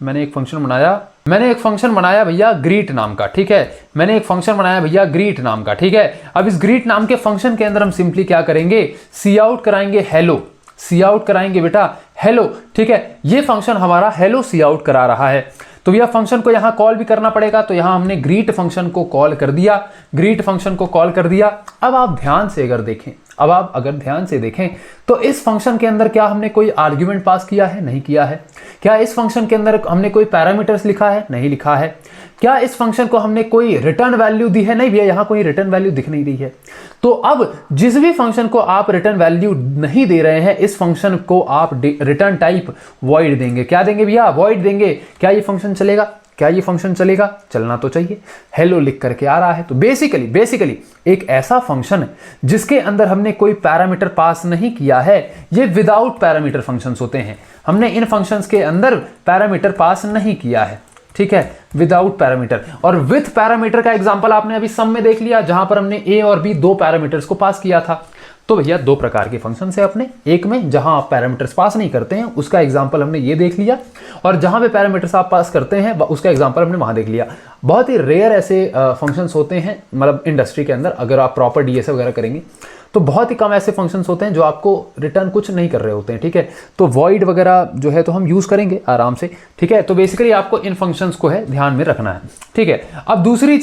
मैंने एक फंक्शन बनाया मैंने एक फंक्शन बनाया भैया ग्रीट नाम का, ठीक है, मैंने एक फंक्शन बनाया भैया ग्रीट नाम का, ठीक है। अब इस ग्रीट नाम के फंक्शन के अंदर हम सिंपली क्या करेंगे, सी आउट कराएंगे हेलो, सी आउट कराएंगे बेटा हेलो, ठीक है। ये फंक्शन हमारा हेलो सी आउट करा रहा है, तो भैया फंक्शन को यहां कॉल भी करना पड़ेगा, तो यहां हमने ग्रीट फंक्शन को कॉल कर दिया, ग्रीट फंक्शन को कॉल कर दिया। अब आप ध्यान से अगर देखें, अब आप अगर ध्यान से देखें तो इस फंक्शन के अंदर क्या हमने कोई आर्ग्यूमेंट पास किया है, नहीं किया है। क्या इस फंक्शन के अंदर हमने कोई पैरामीटर्स लिखा है, नहीं लिखा है। क्या इस फंक्शन को हमने कोई रिटर्न वैल्यू दी है, नहीं भैया यहां कोई रिटर्न वैल्यू दिख नहीं रही है। तो अब जिस भी फंक्शन को आप रिटर्न वैल्यू नहीं दे रहे हैं, इस फंक्शन को आप रिटर्न टाइप वॉइड देंगे। क्या देंगे भैया, वॉइड देंगे। क्या ये फंक्शन चलेगा, क्या ये फंक्शन चलेगा, चलना तो चाहिए, हेलो लिख करके आ रहा है। तो बेसिकली एक ऐसा फंक्शन जिसके अंदर हमने कोई पैरामीटर पास नहीं किया है, ये विदाउट पैरामीटर फंक्शंस होते हैं। हमने इन फंक्शंस के अंदर पैरामीटर पास नहीं किया है, ठीक है, विदाउट पैरामीटर। और विथ पैरामीटर का एग्जांपल आपने अभी सम में देख लिया, जहां पर हमने ए और बी दो पैरामीटर्स को पास किया था। तो भैया दो प्रकार के फंक्शन है अपने, एक में जहां आप पैरामीटर्स पास नहीं करते हैं उसका एग्जांपल हमने ये देख लिया, और जहां पे पैरामीटर्स आप पास करते हैं उसका एग्जांपल हमने वहां देख लिया। बहुत ही रेयर ऐसे फंक्शंस होते हैं, मतलब इंडस्ट्री के अंदर अगर आप प्रॉपर डीएसए वगैरह करेंगे तो बहुत ही कम ऐसे फंक्शंस होते हैं जो आपको रिटर्न कुछ नहीं कर रहे होते हैं, ठीक है। तो वॉइड वगैरह जो है तो हम यूज करेंगे आराम से, ठीक है। तो बेसिकली आपको इन फंक्शंस को है ध्यान में रखना है, ठीक है। अब दूसरी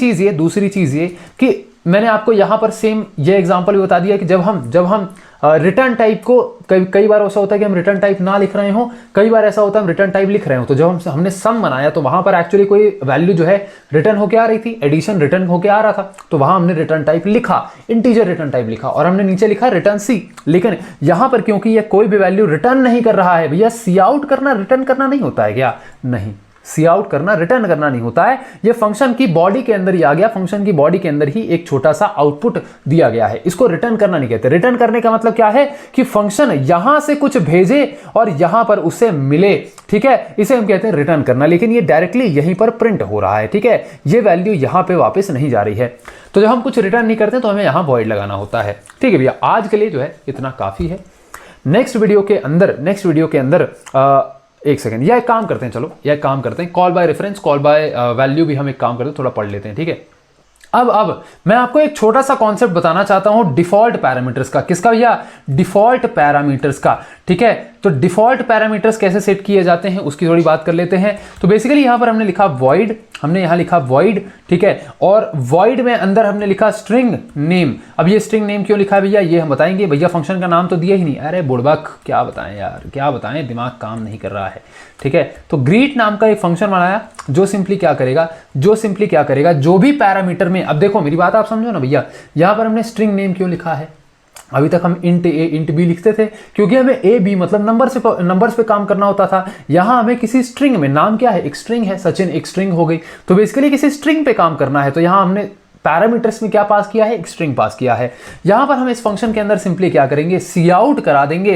चीज ये कि मैंने आपको यहां पर सेम ये एग्जांपल भी बता दिया कि जब हम रिटर्न टाइप को कई बार ऐसा होता है कि हम रिटर्न टाइप ना लिख रहे हो, कई बार ऐसा होता है हम रिटर्न टाइप लिख रहे हो। तो जब हमने सम बनाया तो वहां पर एक्चुअली कोई वैल्यू जो है रिटर्न होके आ रही थी, एडिशन रिटर्न होके आ रहा था, तो वहां हमने रिटर्न टाइप लिखा, इंटीजर रिटर्न टाइप लिखा, और हमने नीचे लिखा रिटर्न सी। लेकिन यहां पर क्योंकि ये कोई भी वैल्यू रिटर्न नहीं कर रहा है, भैया सी आउट करना रिटर्न करना नहीं होता है क्या, नहीं, सी आउट करना रिटर्न करना नहीं होता है। ये फंक्शन की बॉडी के अंदर ही आ गया, फंक्शन की बॉडी के अंदर ही एक छोटा सा आउटपुट दिया गया है, इसको रिटर्न करना नहीं कहते। रिटर्न करने का मतलब क्या है कि फंक्शन यहां से कुछ भेजे और यहां पर उसे मिले, ठीक है, इसे हम कहते हैं रिटर्न करना। लेकिन ये डायरेक्टली यहीं पर प्रिंट हो रहा है, ठीक है, ये वैल्यू यहां पे वापस नहीं जा रही है। तो जब हम कुछ रिटर्न नहीं करते तो हमें यहां वॉइड लगाना होता है, ठीक है भैया। आज के लिए जो है इतना काफी है। नेक्स्ट वीडियो के अंदर एक सेकंड, या एक काम करते हैं, चलो या एक काम करते हैं, call by reference, call by value भी हम एक काम करते हैं, थोड़ा पढ़ लेते हैं, ठीक है। अब मैं आपको एक छोटा सा कॉन्सेप्ट बताना चाहता हूं डिफॉल्ट पैरामीटर्स का। किसका भैया, डिफॉल्ट पैरामीटर्स का, ठीक है। तो डिफॉल्ट पैरामीटर्स कैसे सेट किए जाते हैं उसकी थोड़ी बात कर लेते हैं। तो बेसिकली यहां पर हमने लिखा वॉइड, हमने यहां लिखा वॉइड, ठीक है, और वॉइड में अंदर हमने लिखा स्ट्रिंग नेम। अब ये स्ट्रिंग नेम क्यों लिखा है भैया, ये हम बताएंगे। भैया फंक्शन का नाम तो दिया ही नहीं, अरे बुड़बक क्या बताएं यार, क्या बताएं, दिमाग काम नहीं कर रहा है, ठीक है। तो ग्रीट नाम का एक फंक्शन बनाया जो सिंपली क्या करेगा, जो भी पैरामीटर में, अब देखो मेरी बात आप समझो ना भैया, यहां पर हमने स्ट्रिंग नेम क्यों लिखा है। अभी तक हम इंट ए इंट बी लिखते थे क्योंकि हमें ए बी मतलब नंबर्स पे काम करना होता था। यहां हमें किसी स्ट्रिंग में, नाम क्या है, एक स्ट्रिंग है, सचिन एक स्ट्रिंग हो गई, तो बेसिकली किसी स्ट्रिंग पे काम करना है। तो यहां हमने पैरामीटर्स में क्या पास किया है, एक स्ट्रिंग पास किया है। यहां पर हम इस फंक्शन के अंदर सिंपली क्या करेंगे, सी आउट करा देंगे।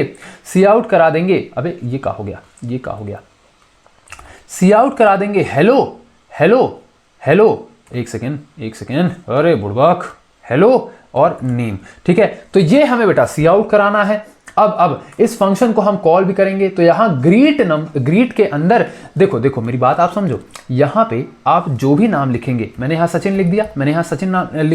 अबे ये क्या हो गया, सी आउट करा देंगे हेलो, एक सेकेंड, अरे बुड़बक, हेलो और नेम, ठीक है। तो ये हमें बेटा सी आउट कराना है। अब इस फंक्शन को हम कॉल भी करेंगे, तो यहां ग्रीट के अंदर देखो मेरी बात आप समझो, यहां पे आप जो भी नाम लिखेंगे, मैंने यहां सचिन लिख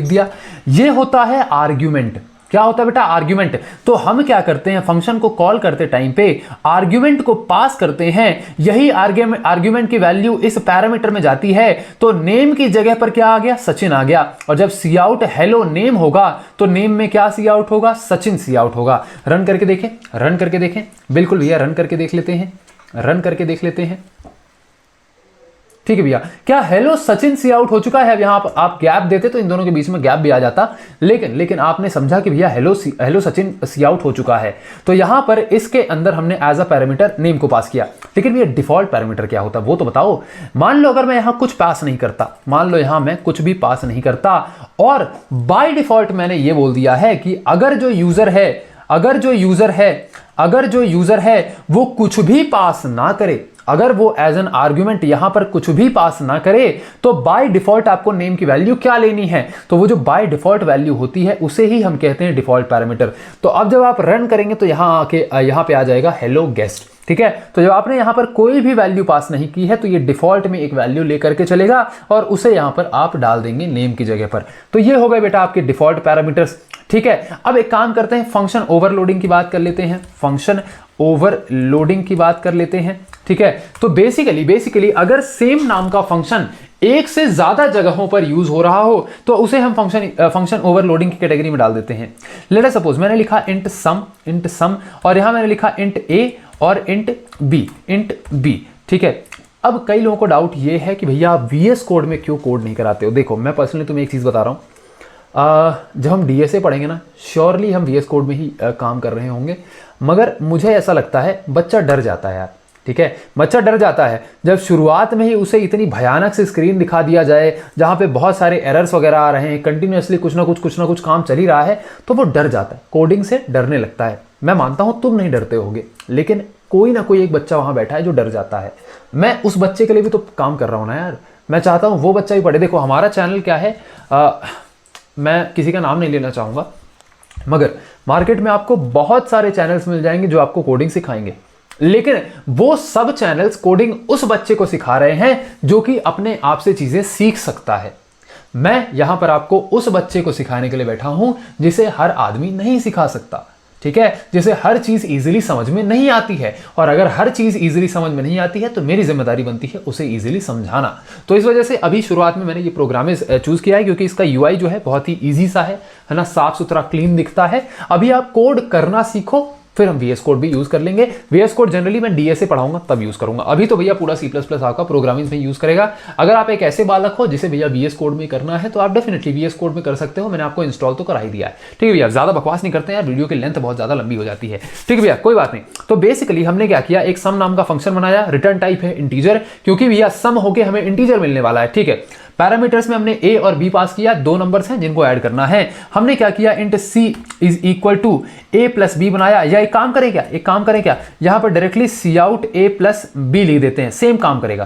दिया, ये होता है आर्ग्यूमेंट। क्या होता है बेटा, आर्ग्यूमेंट। तो हम क्या करते हैं, फंक्शन को कॉल करते टाइम पे आर्ग्यूमेंट को पास करते हैं, यही आर्ग्यूमेंट की वैल्यू इस पैरामीटर में जाती है। तो नेम की जगह पर क्या आ गया, सचिन आ गया, और जब सी आउट हेलो नेम होगा तो नेम में क्या सी आउट होगा, सचिन सी आउट होगा। रन करके देखें, बिल्कुल भैया रन करके देख लेते हैं, ठीक है भैया। क्या हेलो सचिन सी आउट हो चुका है। अब यहां आप गैप देते तो इन दोनों के बीच में गैप भी आ जाता, लेकिन आपने समझा कि भैया हेलो सचिन सी आउट हो चुका है। तो यहां पर इसके अंदर हमने एज अ पैरामीटर नेम को पास किया। लेकिन भैया डिफॉल्ट पैरामीटर क्या होता है वो तो बताओ। मान लो अगर मैं यहां कुछ पास नहीं करता, मान लो यहां मैं कुछ भी पास नहीं करता, और बाय डिफॉल्ट मैंने ये बोल दिया है कि अगर जो यूजर है वो कुछ भी पास ना करे, अगर वो एज एन आर्ग्यूमेंट यहां पर कुछ भी पास ना करे, तो बाय डिफॉल्ट आपको नेम की वैल्यू क्या लेनी है, तो वो जो बाय डिफॉल्ट वैल्यू होती है उसे ही हम कहते हैं डिफॉल्ट पैरामीटर। तो अब जब आप रन करेंगे तो यहां पे आ जाएगा हेलो गेस्ट, ठीक है। तो जब आपने यहाँ पर कोई भी वैल्यू पास नहीं की है तो ये डिफॉल्ट में एक वैल्यू लेकर के चलेगा और उसे यहाँ पर आप डाल देंगे नेम की जगह पर। तो ये हो गए बेटा आपके डिफॉल्ट पैरामीटर्स, ठीक है। अब एक काम करते हैं, फंक्शन ओवरलोडिंग की बात कर लेते हैं, फंक्शन ओवरलोडिंग की बात कर लेते हैं, ठीक है। तो बेसिकली अगर सेम नाम का फंक्शन एक से ज्यादा जगहों पर यूज हो रहा हो तो उसे हम फंक्शन ओवरलोडिंग की कैटेगरी में डाल देते हैं। लेट अस सपोज मैंने लिखा इंट सम और यहां मैंने लिखा इंट ए और इंट बी, ठीक है। अब कई लोगों को डाउट ये है कि भैया आप VS कोड में क्यों कोड नहीं कराते हो। देखो मैं पर्सनली तुम्हें एक चीज़ बता रहा हूँ, जब हम DSA पढ़ेंगे ना श्योरली हम VS कोड में ही काम कर रहे होंगे, मगर मुझे ऐसा लगता है बच्चा डर जाता है यार, ठीक है। बच्चा डर जाता है जब शुरुआत में ही उसे इतनी भयानक सी स्क्रीन दिखा दिया जाए जहाँ पे बहुत सारे एरर्स वगैरह आ रहे हैं, कंटिन्यूसली कुछ ना कुछ काम चल ही रहा है, तो वो डर जाता है, कोडिंग से डरने लगता है। मैं मानता हूँ तुम नहीं डरते होगे, लेकिन कोई ना कोई एक बच्चा वहाँ बैठा है जो डर जाता है। मैं उस बच्चे के लिए भी तो काम कर रहा हूँ ना यार, मैं चाहता हूँ वो बच्चा भी पढ़े। देखो हमारा चैनल क्या है, मैं किसी का नाम नहीं लेना चाहूँगा, मगर मार्केट में आपको बहुत सारे चैनल्स मिल जाएंगे जो आपको कोडिंग सिखाएंगे, लेकिन वो सब चैनल्स कोडिंग उस बच्चे को सिखा रहे हैं जो कि अपने आप से चीजें सीख सकता है। मैं यहां पर आपको उस बच्चे को सिखाने के लिए बैठा हूं जिसे हर आदमी नहीं सिखा सकता, ठीक है, जिसे हर चीज इजीली समझ में नहीं आती है। और अगर हर चीज इजीली समझ में नहीं आती है तो मेरी जिम्मेदारी बनती है उसे इजीली समझाना। तो इस वजह से अभी शुरुआत में मैंने ये प्रोग्राम चूज किया है क्योंकि इसका UI जो है बहुत ही ईजी सा है ना, साफ सुथरा क्लीन दिखता है। अभी आप कोड करना सीखो, फिर हम VS कोड भी यूज कर लेंगे। VS कोड जनरली मैं DSA पढ़ाऊंगा तब यूज करूंगा, अभी तो भैया पूरा C++ आपका प्रोग्रामिंग में यूज करेगा। अगर आप एक ऐसे बालक हो जिसे भैया VS कोड में करना है तो आप डेफिनेटली VS कोड में कर सकते हो, मैंने आपको इंस्टॉल तो करा ही दिया है, ठीक है भैया। ज्यादा बकवास नहीं करते हैं यार, वीडियो की लेंथ बहुत ज्यादा लंबी हो जाती है, ठीक है भैया, कोई बात नहीं। तो बेसिकली हमने क्या किया, एक सम नाम का फंक्शन बनाया, रिटर्न टाइप है इंटीजर, क्योंकि भैया सम होके हमें इंटीजर मिलने वाला है, ठीक है। पैरामीटर्स में हमने A और B पास किया, दो नंबर्स हैं जिनको ऐड करना है। हमने क्या किया, int C is equal to A plus B बनाया। या एक काम करें क्या, यहां पर directly C out A plus B लिख देते हैं, सेम काम करेगा,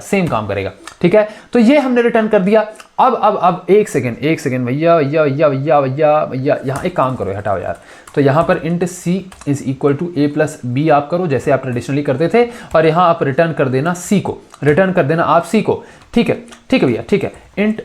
ठीक है। तो ये हमने रिटर्न कर दिया। अब एक सेकेंड भैया, यहाँ एक काम करो, हटाओ यार। तो यहाँ पर int C is equal to A plus B आप करो जैसे आप ट्रेडिशनली करते थे, और यहाँ आप रिटर्न कर देना C को, ठीक है भैया, ठीक है। इंट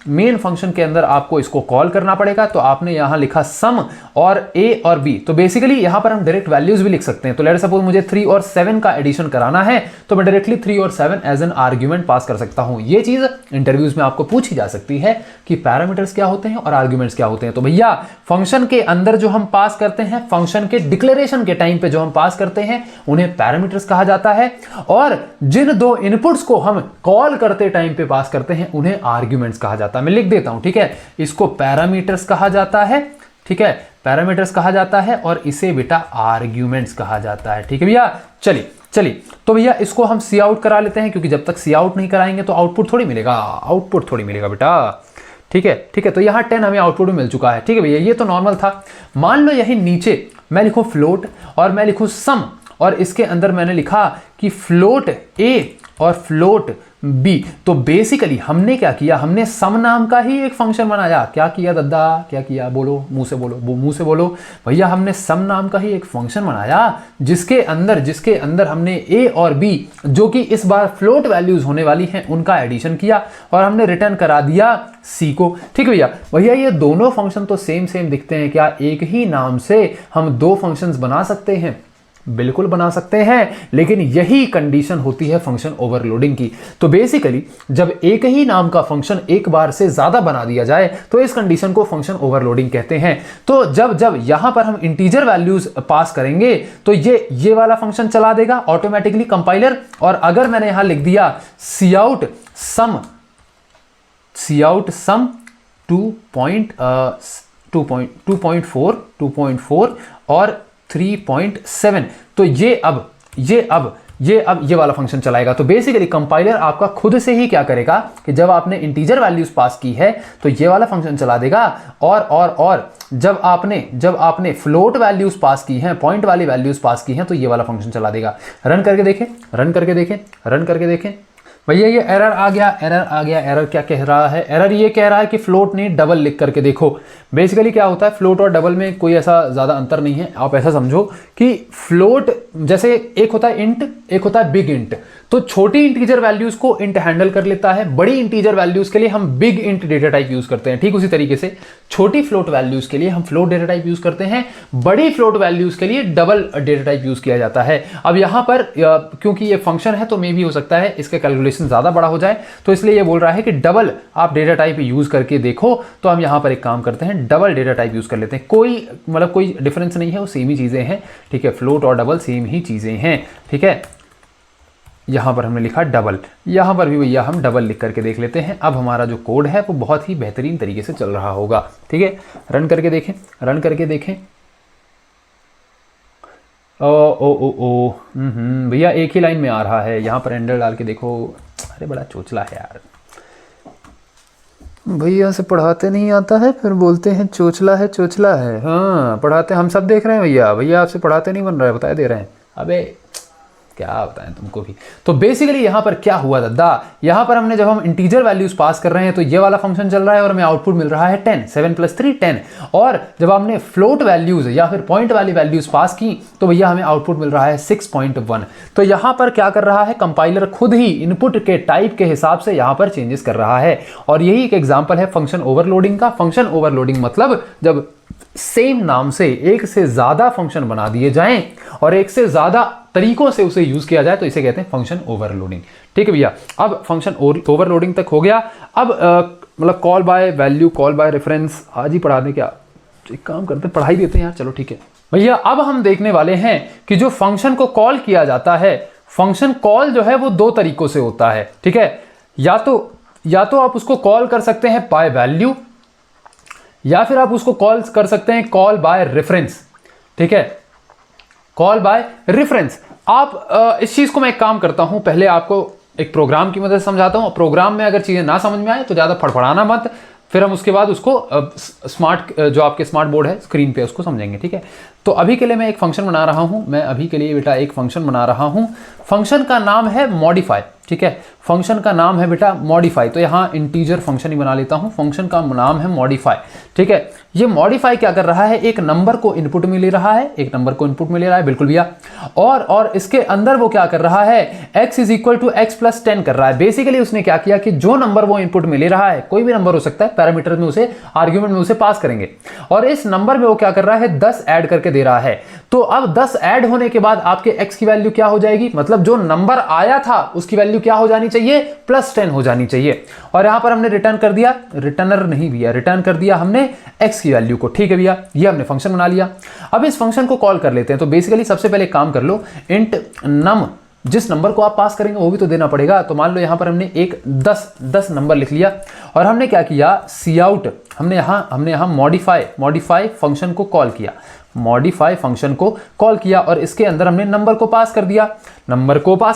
मेन फंक्शन के अंदर आपको इसको कॉल करना पड़ेगा, तो आपने यहां लिखा सम और A और B। तो बेसिकली यहां पर हम डायरेक्ट वैल्यूज भी लिख सकते हैं। तो लेट्स सपोज मुझे 3 और 7 का एडिशन कराना है तो मैं डायरेक्टली 3 और 7 एज एन आर्ग्यूमेंट पास कर सकता हूं। ये चीज इंटरव्यूज में आपको पूछी जा सकती है कि पैरामीटर्स क्या होते हैं और आर्ग्यूमेंट्स क्या होते हैं। तो भैया फंक्शन के अंदर जो हम पास करते हैं, फंक्शन के डिक्लेरेशन के टाइम पे जो हम पास करते हैं, उन्हें पैरामीटर्स कहा जाता है, और जिन दो इनपुट्स को हम कॉल करते टाइम पे पास करते हैं उन्हें आर्ग्यूमेंट्स कहा जाता है। मैं लिख देता हूं, ठीक है, इसको पैरामीटर्स कहा जाता है, ठीक है, पैरामीटर्स कहा जाता है, और इसे बेटा आर्ग्यूमेंट्स कहा जाता है, ठीक है भैया। चलिए तो भैया इसको हम सी आउट करा लेते हैं, क्योंकि जब तक सी आउट नहीं कराएंगे तो आउटपुट थोड़ी मिलेगा बेटा, ठीक है। तो यहाँ 10 हमें आउटपुट में मिल चुका है, ठीक है भैया, ये तो नॉर्मल था। मान लो यही नीचे मैं लिखूं फ्लोट और मैं लिखूं सम, और इसके अंदर मैंने लिखा कि फ्लोट A और फ्लोट B। तो बेसिकली हमने क्या किया, हमने सम नाम का ही एक फंक्शन बनाया। क्या किया दद्दा, क्या किया, बोलो, मुंह से बोलो भैया। हमने सम नाम का ही एक फंक्शन बनाया जिसके अंदर हमने A और B, जो कि इस बार फ्लोट वैल्यूज होने वाली हैं, उनका एडिशन किया और हमने रिटर्न करा दिया C को, ठीक है भैया। ये दोनों फंक्शन तो सेम दिखते हैं, क्या एक ही नाम से हम दो फंक्शंस बना सकते हैं? बिल्कुल बना सकते हैं, लेकिन यही कंडीशन होती है फंक्शन ओवरलोडिंग की। तो बेसिकली जब एक ही नाम का फंक्शन एक बार से ज्यादा बना दिया जाए तो इस कंडीशन को फंक्शन ओवरलोडिंग कहते हैं। तो जब यहां पर हम इंटीजर वैल्यूज पास करेंगे तो ये वाला फंक्शन चला देगा ऑटोमेटिकली कंपाइलर। और अगर मैंने यहां लिख दिया सी आउट सम 2.4 और 3.7, तो ये वाला फंक्शन चलाएगा। तो बेसिकली कंपाइलर आपका खुद से ही क्या करेगा कि जब आपने इंटीजर वैल्यूज पास की है तो ये वाला फंक्शन चला देगा, और जब आपने फ्लोट वैल्यूज पास की हैं, पॉइंट वाली वैल्यूज पास की हैं, तो ये वाला फंक्शन चला देगा। रन करके देखें, भैया ये एरर आ गया, एरर आ गया। एरर क्या कह रहा है? एरर ये कह रहा है कि फ्लोट नहीं डबल लिख करके देखो। बेसिकली क्या होता है, फ्लोट और डबल में कोई ऐसा ज़्यादा अंतर नहीं है। आप ऐसा समझो कि फ्लोट जैसे एक होता है इंट, एक होता है बिग इंट। तो छोटी इंटीजर वैल्यूज को इंट हैंडल कर लेता है, बड़ी इंटीजर वैल्यूज के लिए हम big int data type use करते हैं। ठीक उसी तरीके से छोटी फ्लोट वैल्यूज के लिए हम फ्लोट डेटा टाइप यूज करते हैं, बड़ी फ्लोट वैल्यूज के लिए डबल डेटा टाइप यूज किया जाता है। अब यहां पर क्योंकि ये फंक्शन है तो मे भी हो सकता है इसका कैलकुलेशन ज्यादा बड़ा हो जाए, तो इसलिए ये बोल रहा है कि डबल आप डेटा टाइप यूज करके देखो। तो हम यहां पर एक काम करते हैं, डबल डेटा टाइप यूज कर लेते हैं। कोई डिफरेंस नहीं है, वो सेम ही चीजें हैं। ठीक है, फ्लोट और डबल सेम ही चीजें हैं। ठीक है, यहां पर हमने लिखा डबल, यहां पर भी भैया हम डबल लिख करके देख लेते हैं। अब हमारा जो कोड है वो बहुत ही बेहतरीन तरीके से चल रहा होगा। ठीक है, रन करके देखें, रन करके देखें। ओ ओ ओ ओ भैया एक ही लाइन में आ रहा है। यहां पर एंडर डाल के देखो। अरे बड़ा चोचला है यार, भैया से पढ़ाते नहीं आता है, फिर बोलते हैं चोचला है, चोचला है। हाँ पढ़ाते हम सब देख रहे हैं भैया, भैया आपसे पढ़ाते नहीं बन रहा है, बता दे रहे हैं। अबे क्या बताएं तुमको भी। तो बेसिकली यहां पर क्या हुआ दादा, यहां पर हमने जब हम इंटीजर वैल्यूज पास कर रहे हैं तो ये वाला फंक्शन चल रहा है और हमें आउटपुट मिल रहा है 10, 7 + 3 10। और जब हमने फ्लोट वैल्यूज या फिर पॉइंट वाली वैल्यूज पास की तो भैया हमें आउटपुट मिल रहा है 6.1। तो यहां पर क्या कर रहा है, कंपाइलर खुद ही इनपुट के टाइप के हिसाब से यहां पर चेंजेस कर रहा है। और यही एक एग्जाम्पल है फंक्शन ओवरलोडिंग का। फंक्शन ओवरलोडिंग मतलब जब सेम नाम से एक से ज्यादा फंक्शन बना दिए जाएं और एक से ज्यादा तरीकों से उसे यूज किया जाए तो इसे कहते हैं फंक्शन ओवरलोडिंग। ठीक है भैया, अब फंक्शन ओवरलोडिंग तक हो गया। अब मतलब call by value, call by reference आज ही पढ़ा दें क्या? एक काम करते हैं, पढ़ाई देते हैं यार। चलो ठीक है भैया, अब हम देखने वाले हैं कि जो फंक्शन को कॉल किया जाता है, फंक्शन कॉल जो है वो दो तरीकों से होता है। ठीक है, या तो आप उसको कॉल कर सकते हैं बाय वैल्यू, या फिर आप उसको कॉल कर सकते हैं कॉल बाय रेफरेंस। ठीक है, कॉल बाय रेफरेंस। आप इस चीज को मैं एक काम करता हूं, पहले आपको एक प्रोग्राम की मदद से समझाता हूं। प्रोग्राम में अगर चीजें ना समझ में आए तो ज्यादा फड़फड़ाना मत, फिर हम उसके बाद उसको स्मार्ट जो आपके स्मार्ट बोर्ड है स्क्रीन पे उसको समझेंगे। ठीक है, तो अभी के लिए मैं एक फंक्शन बना रहा हूं, मैं अभी के लिए बेटा एक फंक्शन बना रहा हूं। फंक्शन का नाम है मॉडिफाई। ठीक है, फंक्शन का नाम है बेटा मॉडिफाई। तो यहां इंटीजर फंक्शन ही बना लेता हूं, फंक्शन का नाम है मॉडिफाई। ठीक है, ये मॉडिफाई क्या कर रहा है, एक नंबर को इनपुट में ले रहा है, एक नंबर को इनपुट में ले रहा है, बिल्कुल भैया। और इसके अंदर वो क्या कर रहा है, x = x + 10 कर रहा है। बेसिकली उसने क्या किया कि जो नंबर वो इनपुट में ले रहा है, कोई भी नंबर हो सकता है, पैरामीटर में उसे आर्ग्यूमेंट में उसे पास करेंगे, और इस नंबर में वो क्या कर रहा है 10 ऐड करके दे रहा है। तो अब 10 ऐड होने के बाद आपके x की वैल्यू क्या हो जाएगी, मतलब जो नंबर आया था उसकी वैल्यू क्या हो जानी चाहिए, +10 हो जानी चाहिए। और यहां पर हमने रिटर्न कर दिया, रिटर्नर नहीं भैया, रिटर्न कर दिया हमने x की वैल्यू को। ठीक है भैया, ये हमने फंक्शन बना लिया। अब इस फंक्शन को कॉल कर लेते हैं। तो बेसिकली सबसे पहले काम कर लो, इंट नम, जिस नंबर को आप पास करेंगे वो भी तो देना पड़ेगा। तो मान लो यहां पर हमने एक 10 नंबर लिख लिया और हमने क्या किया, सी आउट, हमने यहां मॉडिफाई फंक्शन को कॉल किया, मॉडिफाई फंक्शन को कॉल किया और इसके अंदर हमने नंबर को पास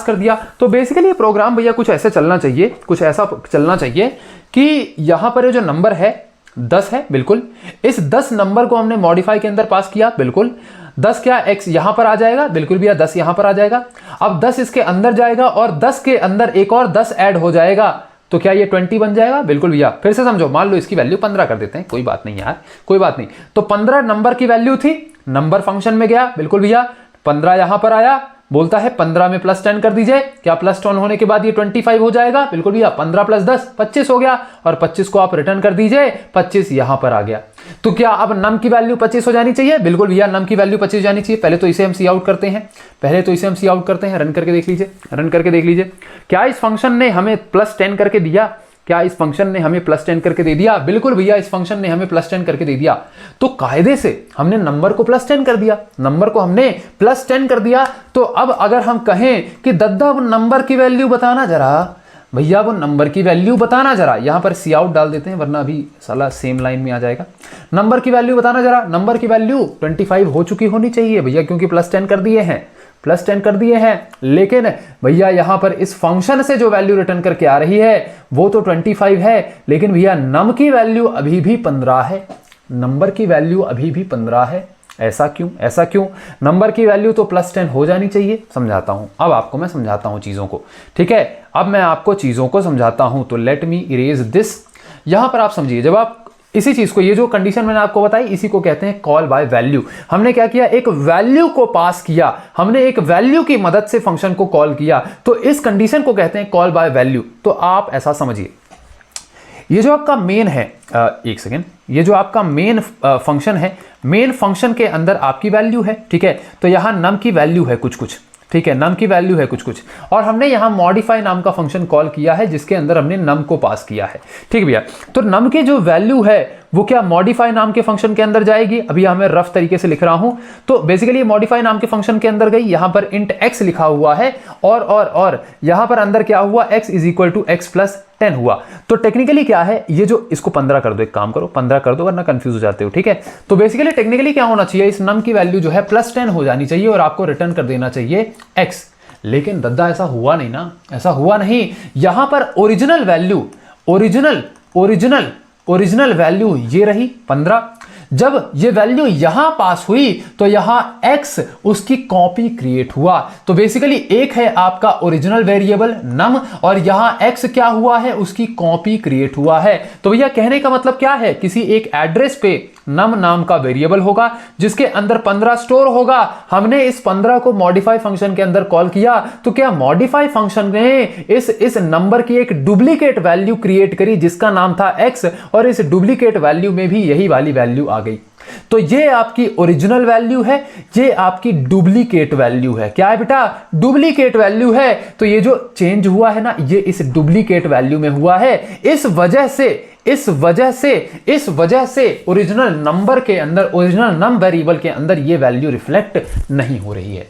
कर दिया, तो बेसिकली ये प्रोग्राम भैया कुछ ऐसा चलना चाहिए कि यहां पर ये जो नंबर है 10 है, बिल्कुल। इस 10 नंबर को हमने मॉडिफाई के अंदर पास किया, बिल्कुल। 10 क्या x यहां पर आ जाएगा, बिल्कुल भैया 10 यहां पर आ जाएगा। अब 10 इसके अंदर जाएगा और 10 के अंदर एक और 10 ऐड हो जाएगा, तो क्या ये 20 बन जाएगा, बिल्कुल भैया। फिर से समझो, मान लो इसकी वैल्यू 15 कर देते हैं, कोई बात नहीं यार, कोई बात नहीं। तो 15 नंबर की वैल्यू थी, नंबर फंक्शन में गया, बिल्कुल भैया। 15 यहां पर आया, बोलता है 15 में +10 कर दीजिए, क्या +10 होने के बाद ये 25 हो जाएगा, बिल्कुल भैया। 15 + 10 25 हो गया, और 25 को आप रिटर्न कर दीजिए, 25 यहां पर आ गया। तो क्या अब नम की वैल्यू 25 हो जानी चाहिए, बिल्कुल भैया, नम की वैल्यू 25 जानी चाहिए। पहले तो इसे हम सी आउट करते हैं, रन करके देख लीजिए, क्या इस फंक्शन ने हमें +10 करके दिया, क्या इस फंक्शन ने हमें +10 करके दे दिया, बिल्कुल भैया, इस फंक्शन ने हमें +10 करके दे दिया। तो कायदे से हमने नंबर को +10 कर दिया, तो अब अगर हम कहें कि दद्दा वो नंबर की वैल्यू बताना जरा, भैया वो नंबर की वैल्यू बताना जरा, यहां पर सी आउट डाल देते हैं वरना अभी साला सेम लाइन में आ जाएगा। नंबर की वैल्यू बताना जरा, नंबर की वैल्यू 25 हो चुकी होनी चाहिए भैया, क्योंकि +10 कर दिए हैं, लेकिन भैया यहां पर इस फंक्शन से जो वैल्यू रिटर्न करके आ रही है वो तो 25 है, लेकिन भैया नम की वैल्यू अभी भी 15 है, नंबर की वैल्यू अभी भी 15 है। ऐसा क्यों, ऐसा क्यों? नंबर की वैल्यू तो +10 हो जानी चाहिए। समझाता हूं, अब आपको मैं समझाता हूं चीजों को, ठीक है? अब मैं आपको चीजों को समझाता हूं, तो लेट मी इरेज दिस। यहां पर आप समझिए, जब आप इसी चीज को, ये जो कंडीशन मैंने आपको बताई, इसी को कहते हैं कॉल बाय वैल्यू। हमने क्या किया, एक वैल्यू को पास किया, हमने एक वैल्यू की मदद से फंक्शन को कॉल किया, तो इस कंडीशन को कहते हैं कॉल बाय वैल्यू। तो आप ऐसा समझिए, ये जो आपका मेन है, एक सेकेंड, ये जो आपका मेन फंक्शन है, मेन फंक्शन के अंदर आपकी वैल्यू है, ठीक है? तो यहां नम की वैल्यू है कुछ कुछ, ठीक है? नम की वैल्यू है कुछ कुछ, और हमने यहां मॉडिफाई नाम का फंक्शन कॉल किया है जिसके अंदर हमने नम को पास किया है, ठीक भैया? तो नम की जो वैल्यू है वो क्या मॉडिफाई नाम के फंक्शन के अंदर जाएगी? अभी यहां मैं रफ तरीके से लिख रहा हूं, तो बेसिकली मॉडिफाई नाम के फंक्शन के अंदर गई, यहां पर इंट x लिखा हुआ है, और यहां पर अंदर क्या हुआ, x = x + 10 हुआ। तो टेक्निकली क्या है, ये जो, इसको 15 कर दो, एक काम करो 15 कर दो वरना कंफ्यूज हो जाते हो, ठीक है? तो बेसिकली टेक्निकली क्या होना चाहिए, इस नम की वैल्यू जो है +10 हो जानी चाहिए और आपको रिटर्न कर देना चाहिए x। लेकिन दद्दा ऐसा हुआ नहीं ना, ऐसा हुआ नहीं। यहां पर ओरिजिनल वैल्यू, ओरिजिनल वैल्यू ये रही 15। जब ये वैल्यू यहां पास हुई तो यहां x उसकी कॉपी क्रिएट हुआ। तो बेसिकली एक है आपका ओरिजिनल वेरिएबल नम, और यहां x क्या हुआ है, उसकी कॉपी क्रिएट हुआ है। तो भैया कहने का मतलब क्या है, किसी एक एड्रेस पे नम नाम का वेरिएबल होगा जिसके अंदर 15 स्टोर होगा। हमने इस 15 को मॉडिफाई फंक्शन के अंदर कॉल किया, तो क्या मॉडिफाई फंक्शन ने इस नंबर की एक डुप्लीकेट वैल्यू क्रिएट करी जिसका नाम था x, और इस डुप्लीकेट वैल्यू में भी यही वाली वैल्यू आ गई। तो ये आपकी ओरिजिनल वैल्यू है, ये आपकी डुप्लीकेट वैल्यू है। क्या है बेटा, डुप्लीकेट वैल्यू है। तो ये जो चेंज हुआ है ना, ये इस डुप्लीकेट वैल्यू में हुआ है। इस वजह से ओरिजिनल नंबर के अंदर, ओरिजिनल नम वेरिएबल के अंदर ये वैल्यू रिफ्लेक्ट नहीं हो रही है।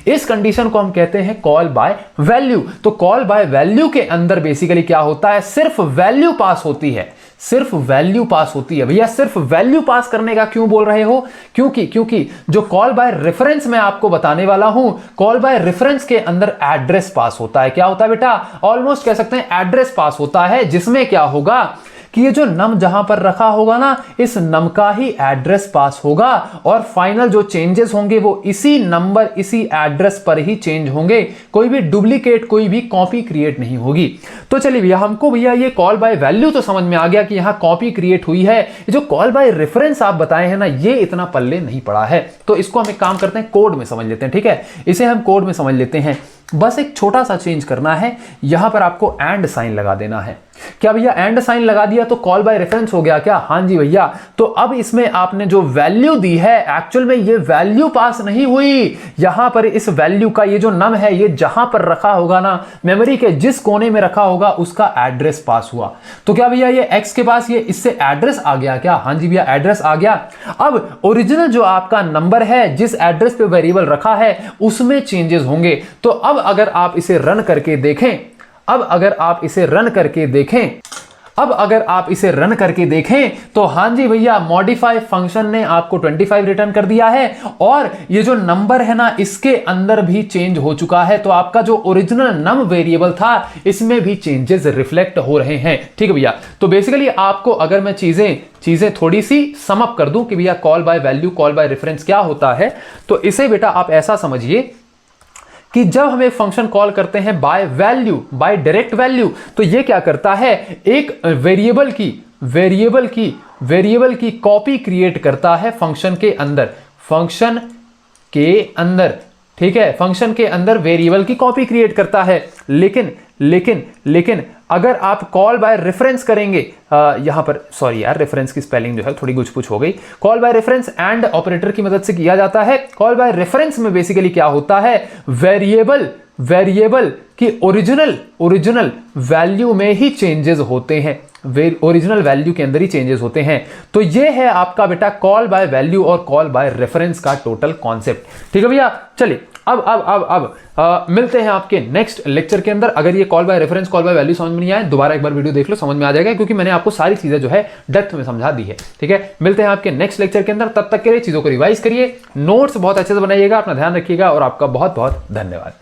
इस कंडीशन को हम कहते हैं कॉल बाय वैल्यू। तो कॉल बाय वैल्यू के अंदर बेसिकली क्या होता है, सिर्फ वैल्यू पास होती है, सिर्फ वैल्यू पास होती है। भैया सिर्फ वैल्यू पास करने का क्यों बोल रहे हो, क्योंकि जो कॉल बाय रेफरेंस मैं आपको बताने वाला हूं, कॉल बाय रेफरेंस के अंदर एड्रेस पास होता है। क्या होता है बेटा, ऑलमोस्ट कह सकते हैं एड्रेस पास होता है, जिसमें क्या होगा कि ये जो नम जहां पर रखा होगा ना, इस नम का ही एड्रेस पास होगा, और फाइनल जो चेंजेस होंगे वो इसी नंबर, इसी एड्रेस पर ही चेंज होंगे। कोई भी डुप्लीकेट, कोई भी कॉपी क्रिएट नहीं होगी। तो चलिए भैया, हमको भैया ये कॉल बाय वैल्यू तो समझ में आ गया कि यहां कॉपी क्रिएट हुई है। ये जो कॉल बाय रेफरेंस आप बताए हैं ना, ये इतना पल्ले नहीं पड़ा है। तो इसको हम एक काम करते हैं, कोड में समझ लेते हैं, ठीक है? इसे हम कोड में समझ लेते हैं। बस एक छोटा सा चेंज करना है, यहां पर आपको एंड साइन लगा देना है। क्या भैया एंड साइन लगा दिया तो कॉल बाय रेफरेंस हो गया क्या? हाँ जी भैया। तो अब इसमें आपने जो वैल्यू दी है, एक्चुअल में ये वैल्यू पास नहीं हुई। यहां पर इस वैल्यू का ये जो नम है, ये जहां पर रखा होगा ना, मेमोरी के जिस कोने में रखा होगा, उसका एड्रेस पास हुआ। तो क्या भैया ये x के पास ये इससे एड्रेस आ गया क्या? हाँ जी भैया, एड्रेस आ गया। अब ओरिजिनल जो आपका नंबर है, जिस एड्रेस पे वेरिएबल रखा है, उसमें चेंजेस होंगे। तो अब अगर आप इसे रन करके देखें, अगर आप इसे रन करके देखें तो हाँ जी भैया, मॉडिफाई फंक्शन ने आपको 25 रिटर्न कर दिया है, और ये जो नंबर है ना, इसके अंदर भी चेंज हो चुका है। तो आपका जो ओरिजिनल नम वेरिएबल था, इसमें भी चेंजेस रिफ्लेक्ट हो रहे हैं। ठीक है भैया। तो बेसिकली आपको अगर मैं चीजें थोड़ी सी सम अप कर दूं कि भैया call by value, call by reference क्या होता है, तो इसे बेटा आप ऐसा समझिए कि जब हम एक फंक्शन कॉल करते हैं by value, by direct value, तो ये क्या करता है, एक वेरिएबल की कॉपी क्रिएट करता है फंक्शन के अंदर, ठीक है? फंक्शन के अंदर वेरिएबल की कॉपी क्रिएट करता है। लेकिन अगर आप कॉल बाय रेफरेंस करेंगे, यहां पर सॉरी यार, रेफरेंस की स्पेलिंग जो है थोड़ी गुछ-पुछ हो गई। Call by reference and operator की मदद से किया जाता है। कॉल बाय रेफरेंस में बेसिकली क्या होता है, वेरिएबल की ओरिजिनल वैल्यू में ही चेंजेस होते हैं, ओरिजिनल वैल्यू के अंदर ही चेंजेस होते हैं। तो ये है आपका बेटा कॉल बाय वैल्यू और कॉल बाय रेफरेंस का टोटल कॉन्सेप्ट। ठीक है भैया। चलिए अब मिलते हैं आपके नेक्स्ट लेक्चर के अंदर। अगर ये call by reference, call by value समझ में नहीं आए, दोबारा एक बार वीडियो देख लो, समझ में आ जाएगा, क्योंकि मैंने आपको सारी चीजें जो है डेप्थ में समझा दी है। ठीक है, मिलते हैं आपके नेक्स्ट लेक्चर के अंदर। तब तक के लिए चीजों को रिवाइज करिए, नोट्स बहुत अच्छे से बनाइएगा, अपना ध्यान रखिएगा, और आपका बहुत बहुत धन्यवाद।